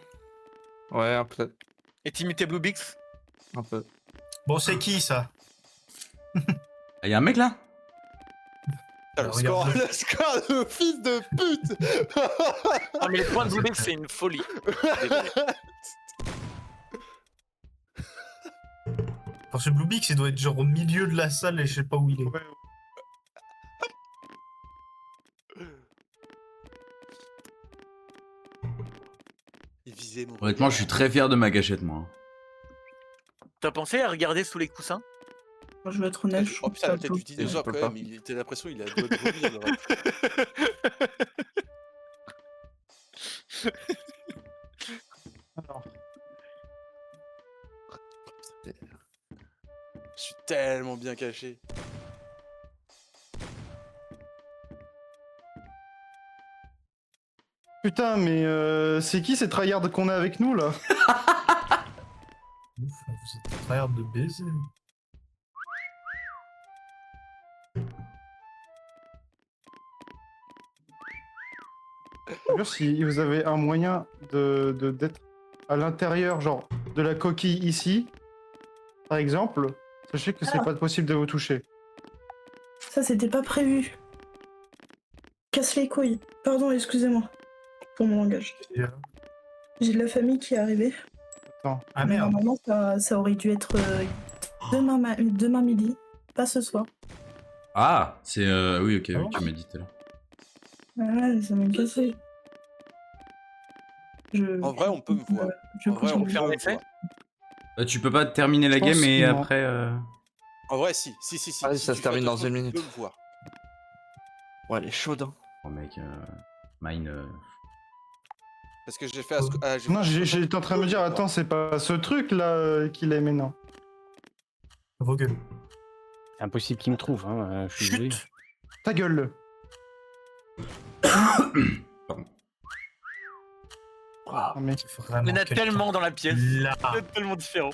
Ouais, peut-être. Et t'imitais Bluebix? Un peu. Bon, c'est qui ça? Ah, y'a un mec là? Ah, le Regarde. score de fils de pute. Ah, mais les points de Bluebix, c'est une folie. Désolé. Parce que Bluebix, il doit être genre au milieu de la salle et je sais pas où il est. Ouais. Il visait mon. Honnêtement, je suis très fier de ma gâchette, moi. T'as pensé à regarder sous les coussins? Moi, je vais être honnête, je Oh trouve putain, ça la tête du beau. dinosaure Je quand peux même. Il était l'impression qu'il a le doigt de vomir. le reste. Alors, Je suis tellement bien caché. putain, mais c'est qui ces tryhards qu'on a avec nous là? Ouf, vous êtes frère de baiser. D'ailleurs, si vous avez un moyen d'être à l'intérieur, genre, de la coquille ici, par exemple, sachez que c'est pas possible de vous toucher. Ça, c'était pas prévu. Casse les couilles. Pardon, excusez-moi. Pour mon langage. J'ai de la famille qui est arrivée. Attends. Ah merde. Normalement, ça aurait dû être demain midi, pas ce soir. Ah, c'est... oui, ok, oui, tu m'as dit tout à l'heure. Ouais, ça m'a cassé. En vrai, on peut me voir. Je En vrai, on peut continue. me voir. Tu peux pas terminer la Je pense game et que non. après... En vrai, si. Allez, Si ça tu se fais termine dans attention, une tu minute. peux me voir. Ouais, elle est chaude, hein. Oh mec, mine... Parce que j'ai fait à Non, j'étais en train de me dire, attends, c'est pas ce truc là qu'il aimait, non. Vos gueules. C'est impossible qu'il me trouve, hein. Je suis désolé. Chut. Ta gueule. Waouh. Non, mais Il y en a tellement dans la pièce. Là. C'est tellement différent.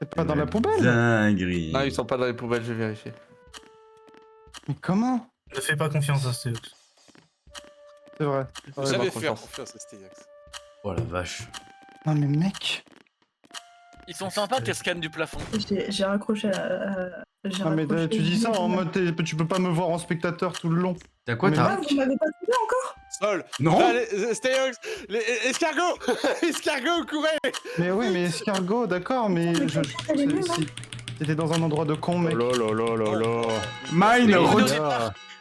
c'est pas dans la poubelle. Dinguerie. Non, ils sont pas dans les poubelles, je vais vérifier. Mais comment? Ne fais pas confiance à Stéox. C'est vrai. Ouais, J'avais pas fait confiance. confiance à Stéax. Oh la vache. Non mais mec. Ils sont sympas tes scans du plafond. J'ai raccroché Non mais tu dis ça en mode tu peux pas me voir en spectateur tout le long. T'as quoi, Mais t'as... Ah, vous m'avez pas trouvé encore? Sol. Non. Stéox. Escargot. Escargot, courez. Mais oui, mais escargot, d'accord, mais Mais je. elle est nulle, hein. T'étais dans un endroit de con, mec. Oh là là là là. Mine, Les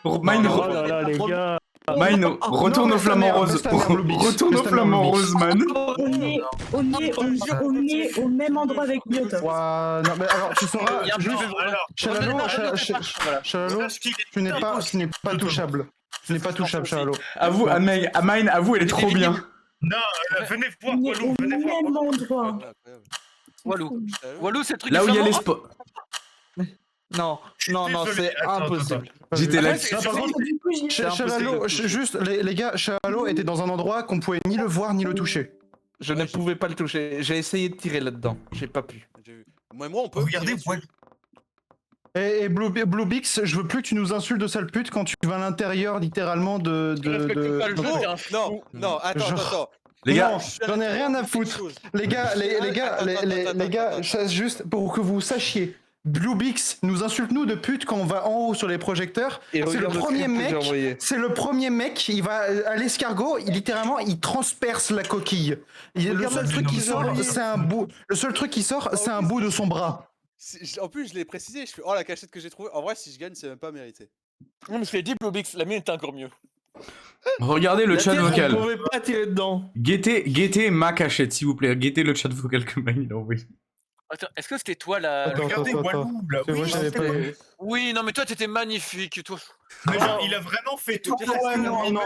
Mine, Oh là là, les gars. Mine, retourne non, au flamant mais rose. baisse ta mère, Blue Beaks. Retourne au Baisse ta mère, flamant Blue rose, man. On est au même endroit avec Biotop. Ouah, non mais alors tu sauras, Il y a un peu juste, de- Chalalo, Voilà. Chalalo, tu n'es pas touchable. Tu n'es pas touchable, Chalalo. Avoue, Mine, avoue, elle est trop bien. Non, venez voir, On est Walou, au venez voir. même endroit. Incroyable. Walou. Walou, c'est le truc Là où il y a les flamands. spots. Non, non, non, désolé. c'est Attends, impossible. J'étais là. Non, par contre, Du coup, j'y C'est impossible Chalalo, de toucher. juste, les gars, Chalalo était dans un endroit qu'on pouvait ni le voir ni le toucher. Je ne pouvais pas le toucher. J'ai essayé de tirer là-dedans. J'ai pas pu. J'ai vu. Moi, on peut. Regardez, tirer dessus. Et Blue Beaks, je veux plus que tu nous insultes de sale pute quand tu vas à l'intérieur littéralement de. Parce que tu vas le de- jouer, t'es un Non, fou. non, attends, Genre- attends. Les gars, Non, j'en ai rien à foutre. Les gars, les gars, juste pour que vous sachiez, Blue Beaks nous insulte nous de pute quand on va en haut sur les projecteurs. Et C'est le regarde premier script que j'ai mec. envoyé. C'est le premier mec, il va à l'escargot, littéralement, il transperce la coquille. Le Regarde seul le truc qui nom. sort, c'est un bout. Le seul truc qui sort, c'est un bout de son bras. En plus, je l'ai précisé. Je fais, oh, la cachette que j'ai trouvée. En vrai, si je gagne, c'est même pas mérité. Non, mais je l'ai dit, Blobix, la mienne était encore mieux. regardez le La chat tienne, vocal. On pouvait pas tirer dedans. Guettez ma cachette, s'il vous plaît. Guettez le chat vocal que Mine il a envoyé. Attends, est-ce que c'était toi la. Attends, Regardez Walou, là. C'est vrai, Oui, j'avais c'est pas vrai. vu. Oui, non, mais toi, t'étais magnifique. Toi. Mais genre, il a vraiment fait tout. Ouais, non, non,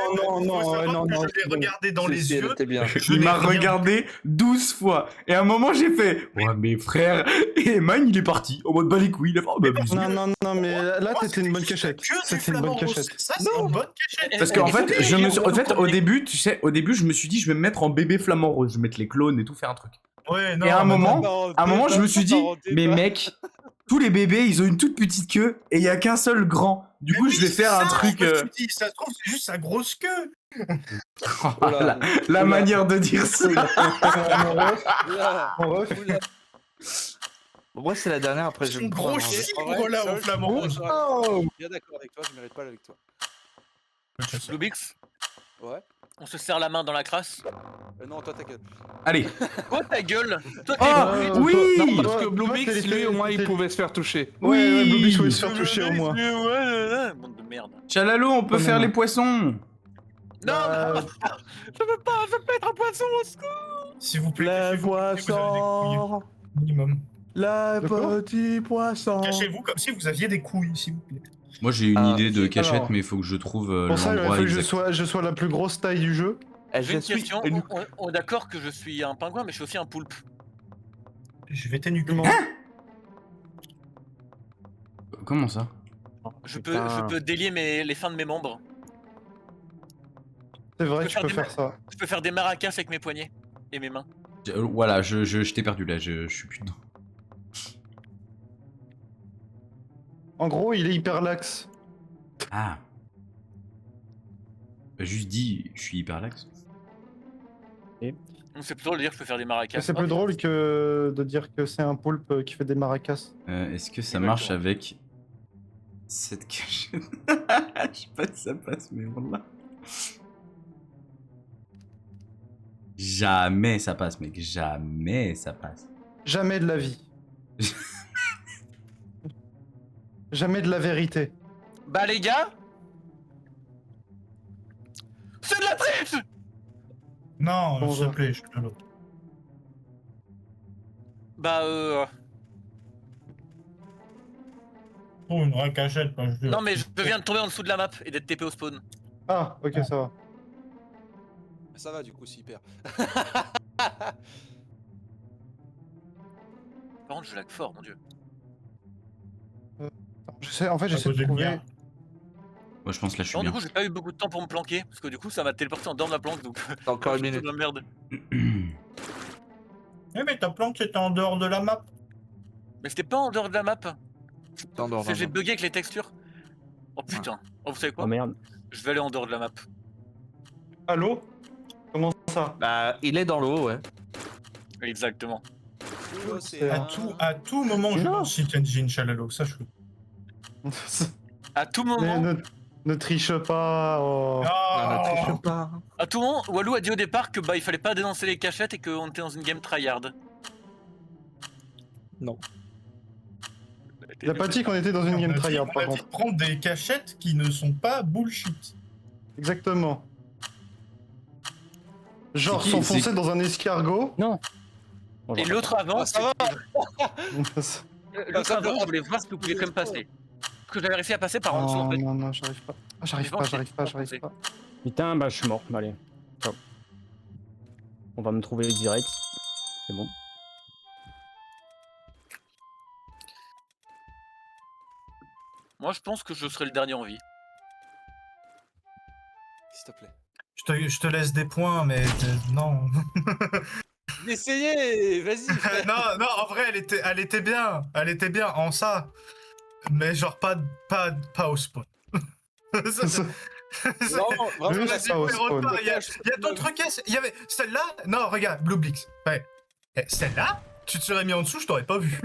Je l'ai regardé dans les Si, elle yeux. était bien. Il m'a n'ai rien regardé 12 fois. Et à un moment, j'ai fait ouais, mais frère. Et Mine, il est parti. En mode bah les couilles. Il a fait oh, bah, bisous. Non, mais là, Moi, t'étais une bonne c'était cachette. que du C'était une bonne flamant rose. cachette. Ça, c'est une bonne cachette. Parce qu'en fait, je me suis... en fait, au Premier. début, tu sais, au début, je me suis dit, je vais me mettre en bébé flamant rose. Je vais mettre les clones et tout, faire un truc. Ouais, non, Et à un mais moment, je me suis dit, mais mec, tous les bébés, ils ont une toute petite queue et il y a qu'un seul grand. Du coup, oui, je vais faire un ça, truc. je me suis dit, ça se trouve, c'est juste sa grosse queue. Oh, la manière de dire ça. Mon ref, Moi, c'est la dernière, après je Son vais me gros prendre un- chibre là au flamant rose. Bien d'accord avec toi, je mérite pas avec toi. Blobix, Ouais. on se serre la main dans la crasse. Non, toi, ta gueule. Allez. Quoi, ta gueule? Toi, t'es. Oh, oui. Non, parce que Toi, Blue Beaks, t'es- lui, au moins, il t'es- pouvait se faire toucher. Ouais, Blue Beaks voulait se Oui. faire toucher au moins. Ouais, bande de merde. Chalalo, on peut Oh, faire non. les poissons. Non, Bah, je veux pas être un poisson au secours. S'il vous plaît, Les cachez-vous comme si vous avez des couilles, poissons, minimum. les De quoi petits poissons. Cachez-vous comme si vous aviez des couilles, s'il vous plaît. Moi, j'ai une Ah, idée de cachette, alors, mais il faut que je trouve Pour ça, il l'endroit faut que exact. je sois la plus grosse taille du jeu. Eh, J'ai je une suis question. une- On est d'accord que je suis un pingouin, mais je suis aussi un poulpe. Je vais t'énuquer. Comment ça? Je Putain. peux délier les fins de mes membres. C'est vrai, peux tu faire peux des faire ça. Je peux faire des maracas avec mes poignets et mes mains. Voilà, je t'ai perdu là, je suis plus dedans. En gros, il est hyper lax. Ah. Juste dit, je suis hyper lax. C'est plutôt le dire que je peux faire des maracas. C'est plus drôle que de dire que c'est un poulpe qui fait des maracas. Est-ce que ça marche avec cette cachette? Je sais pas si ça passe, mais voilà. Jamais ça passe, mec. Jamais ça passe. Jamais de la vie. Jamais de la vérité. Bah les gars, c'est de la triche. Non, Bon, s'il te bah. plaît, je te l'autre. Bah Oh, une vraie cachette, moi, je non mais je viens de tomber en dessous de la map et d'être TP au spawn. Ah, ok, ça va. Ça va, du coup, super. Par contre je lag fort, mon dieu. En fait, j'essaie de trouver. Moi, je pense que là, je suis Non, du bien. coup j'ai pas eu beaucoup de temps pour me planquer, parce que du coup ça m'a téléporté en dehors de la planque, donc... T'as encore une je suis minute. dans la merde. Eh, mais ta planque était en dehors de la map. Mais c'était pas en dehors de la map. En dehors de la J'ai map. bugué avec les textures. Oh putain. Oh, vous savez quoi? Oh merde. Je vais aller en dehors de la map. Allô? Comment ça? Bah, il est dans l'eau, ouais. Exactement. À tout moment, je Non. lance Seek Engine Shalalow, sache-le. À tout Mais moment, ne triche pas. Oh. Ah, ne triche pas. à tout moment, Walou a dit au départ que bah il fallait pas dénoncer les cachettes et qu'on était dans une game tryhard. Non. Il a pas dit qu'on était dans une game tryhard, On par a dit contre. de prendre des cachettes qui ne sont pas bullshit. Exactement. Genre C'est qui- s'enfoncer c'est- dans un escargot. Non. Et l'autre avant, Ah, ça va. l'autre avant, je voulais voir ce que vous pouviez quand même passer. Parce que j'avais réussi à passer par en dessous en fait. Non, non, j'arrive pas. Ah, j'arrive Vivant, pas, je j'arrive sais pas, pas j'arrive penser. pas. Putain, bah je suis mort. Allez. Ciao. On va me trouver direct. C'est bon. Moi je pense que je serai le dernier en vie. S'il te plaît. Je te laisse des points, mais non. Essayez, vas-y. frère. non, non, en vrai, elle était bien. Elle était bien en ça. Mais genre pas au spawn. Non, vraiment, Juste là, pas c'est au pas spawn. héros de Il y a d'autres caisses. Il y avait celle-là. Non, regarde, Blueblix. Ouais. Celle-là, tu te serais mis en dessous, je t'aurais pas vu.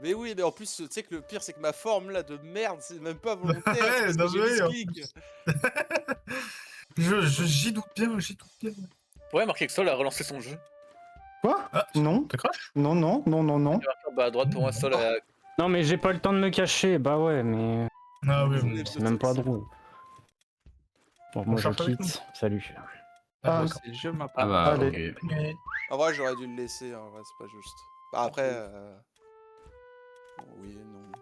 Mais oui, mais en plus, tu sais que le pire, c'est que ma forme là de merde, c'est même pas volontaire. Ouais, c'est non, parce que j'ai mais mis oui, ce clic. J'y doute bien, j'y doute bien. Ouais, marqué que Sol a relancé son jeu. Quoi? Ah, Non, t'es crash? non, non, non, non, non. Bah à droite pour moi, Sol a... Non, mais j'ai pas le temps de me cacher. Bah ouais, mais Ah oui, oui. c'est même pas drôle. Bon, moi je cherche avec quitte. Salut. Ah, C'est le jeu, ma Ah bah, Allez. ok. En vrai, j'aurais dû le laisser, en vrai, c'est pas juste. Bah, après. Bon, oui, non.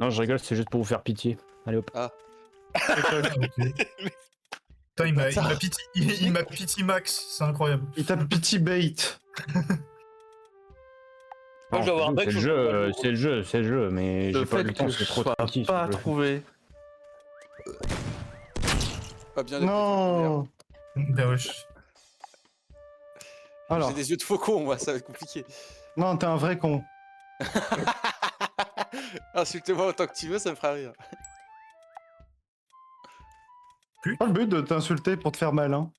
Non, je rigole, c'est juste pour vous faire pitié. Allez hop. Ah, ok. Putain, il m'a pitié max, c'est incroyable. Il tape pity bait. Moi, je dois avoir un bug, C'est le je jeu, peux pas c'est le jeu, mais Le j'ai pas fait le que temps, je c'est trop sois tranquille. pas trouvé. Pas bien. Non. Ben wesh. Alors, J'ai des yeux de faucon, moi, ça va être compliqué. non, t'es un vrai con. Insulte-moi autant que tu veux, ça me fera rire. C'est pas le but de t'insulter pour te faire malin.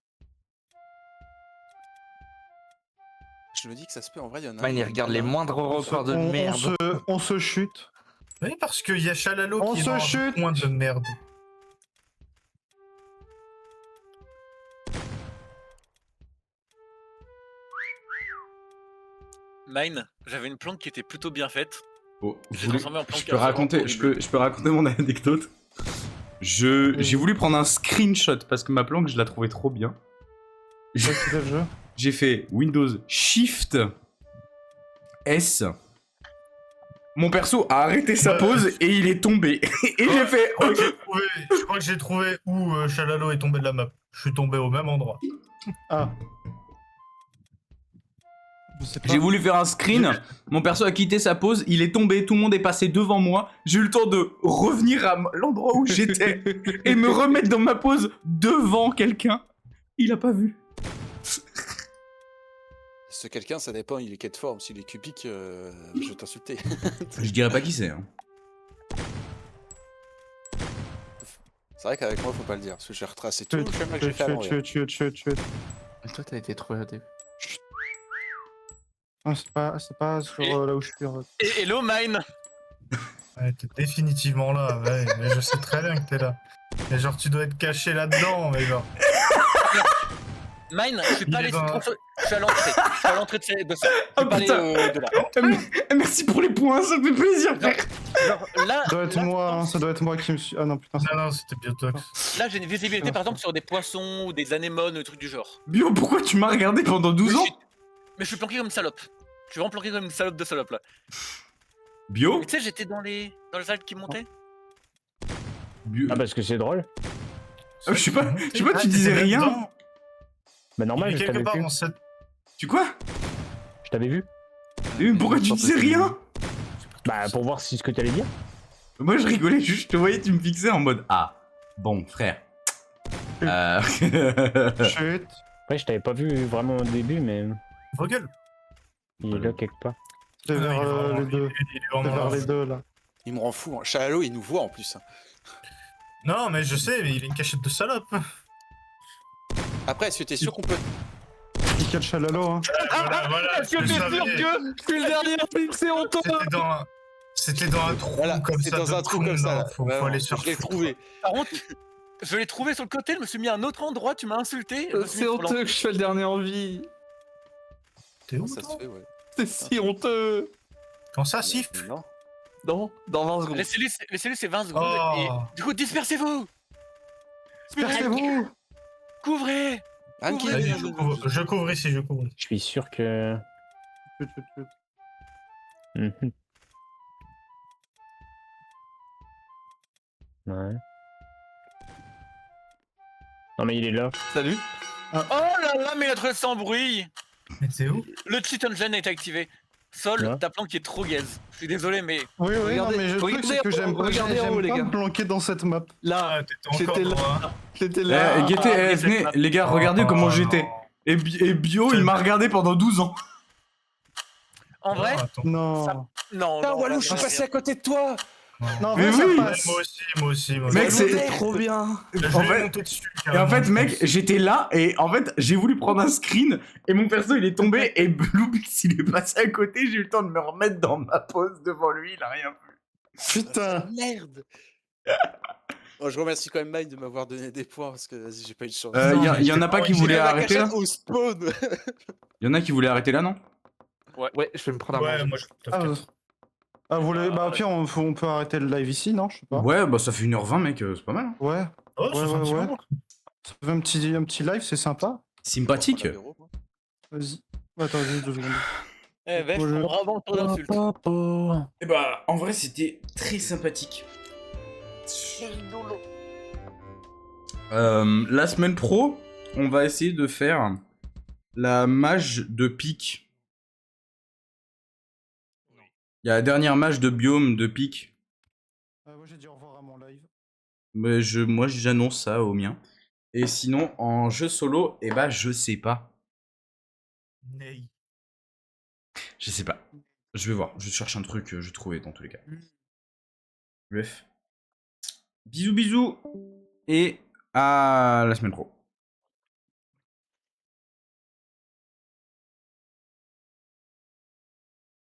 Je me dis que ça se peut, en vrai, il y en a. Man, il regarde les moindres records de On merde. on se chute. Oui, parce qu'il y a Chalalo On qui est se dans chute. un coin de merde. Mine, j'avais une planque qui était plutôt bien faite. Oh, J'ai transformé en planque je peux raconter, horrible. je peux raconter mon anecdote. J'ai voulu prendre un screenshot parce que ma planque, je la trouvais trop bien. Quel jeu? J'ai fait Windows Shift S. Mon perso a arrêté sa pause et il est tombé. Et j'ai fait. Je crois que j'ai trouvé où Chalalo est tombé de la map. Je suis tombé au même endroit. Ah. Je sais pas. J'ai voulu faire un screen, mon perso a quitté sa pause, il est tombé, tout le monde est passé devant moi, j'ai eu le temps de revenir à l'endroit où j'étais et me remettre dans ma pause devant quelqu'un. Il a pas vu. Ce quelqu'un, ça dépend, il est quelle forme. S'il est cubique, je vais t'insulter. Je dirais pas qui c'est. Hein. C'est vrai qu'avec moi, faut pas le dire, parce que j'ai retracé tout le chemin que j'ai fait à l'envers. Et toi, t'as été trouvé au début. Ah, c'est pas sur là où je suis. Et hello, Mine. Ouais, t'es définitivement là, ouais, mais je sais très bien que t'es là. Mais genre, tu dois être caché là-dedans, mais genre. Mine, je suis pas allé Il est dans- je suis à l'entrée. Je suis à l'entrée de ça. Je Oh, suis pas allé putain. de là. Merci pour les points, ça fait plaisir, frère. Genre, là, Ça doit être moi, hein, ça doit être moi qui me suis. Ah non, putain, Non, non, c'était Biotox. là, j'ai une visibilité par exemple sur des poissons ou des anémones, des trucs du genre. Bio, pourquoi tu m'as regardé pendant 12 ans? Mais je suis planqué comme une salope. Je suis vraiment planqué comme une salope de salope là. Bio? Mais tu sais, j'étais dans les algues qui montaient. Bio. Ah, parce que c'est drôle. Je sais pas, tu disais rien. Bah, normal, Il est je quelque t'avais part vu. dans cette. Tu quoi? Je t'avais vu. Mais pourquoi tu disais rien? Bah, pour voir si ce que t'allais dire. Moi je rigolais, juste je te voyais, tu me fixais en mode ah, bon frère. Chut. Ouais, je t'avais pas vu vraiment au début, mais Vos gueules. il est là quelque part. C'est vers les deux. Il est C'est vraiment vers là. les deux là. Il me rend fou, hein. Chalalo, il nous voit en plus. Non, mais je sais, mais il a une cachette de salope. Après, est-ce que t'es sûr qu'on peut. Nickel Chalalo, hein. Voilà, Est-ce que t'es sûr que je suis le dernier flic, c'est honteux? C'était dans un trou Voilà, comme c'est ça. dans un trou comme ça. Faut aller sur Je l'ai trouvé. Par contre, je l'ai trouvé sur le côté, je me suis mis à un autre endroit, tu m'as insulté. je me suis C'est mis sur honteux que je sois le dernier en vie. T'es où, Ça se toi fait, ouais. C'est si honteux. Quand ça siffle. Non. Non, dans 20 secondes. Laissez-le, c'est 20 secondes. Oh. Et du coup, dispersez-vous. Dispersez-vous. Couvrez. Anki, Vas-y, je couvre ici, je couvre ici. Je suis sûr que. Mhm. Ouais. Non, mais il est là. Salut. Oh là là, mais notre sans bruit. Mais t'es où? Le cheat engine a été activé. Sol, Ouais. ta planque est trop gaze. Je suis désolé, mais. Oui, oui, non, Regardez- mais le truc, c'est que j'aime pas, regardez en haut, les me gars. planquer dans cette map. Là, Ah, t'étais j'étais encore là. là. J'étais là. Guettez, venez, les gars, regardez comment j'étais. Et Bio, il m'a regardé pendant 12 ans. En vrai, Non. non. Putain, non, Walou, là, je suis ça- passé à côté de toi. Non, Mais ça oui. passe. Moi aussi. Mec, c'est- C'était trop bien. Je en vais fait- monter dessus. Et en fait, carrément, mec, je pense. j'étais là et en fait, j'ai voulu prendre un screen et mon perso il est tombé et Bluebix il est passé à côté. J'ai eu le temps de me remettre dans ma pose devant lui, il a rien vu. Putain. Merde. Bon, je remercie quand même Mike de m'avoir donné des points parce que vas-y, j'ai pas eu de chance. Il y en a pas qui J'ai voulaient fait la arrêter là? cachette au spawn. Il y en a qui voulaient arrêter là, non? Ouais, je vais me prendre un Ouais, manger. moi je Vous voulez. Bah, au pire, on peut arrêter le live ici, non? Je sais pas. Ouais, bah ça fait 1h20, mec, c'est pas mal. Hein. Ouais. Oh, ça fait un petit ouais. moment. Ça fait un petit live, c'est sympa. Sympathique. Vas-y. Attends, juste 2 secondes. Eh, Vef, on bravo le tour d'insulte. Et bah, en vrai, c'était très sympathique. La semaine pro, on va essayer de faire la mage de pique. Il y a la dernière mage de biome de pique. Moi, j'ai dit au revoir à mon live. Mais moi, j'annonce ça au mien. Et sinon, en jeu solo, eh bah, je sais pas. Ney. Je sais pas. Je vais voir. Je cherche un truc, je vais trouver dans tous les cas. Bref. Bisous, bisous. Et à la semaine pro.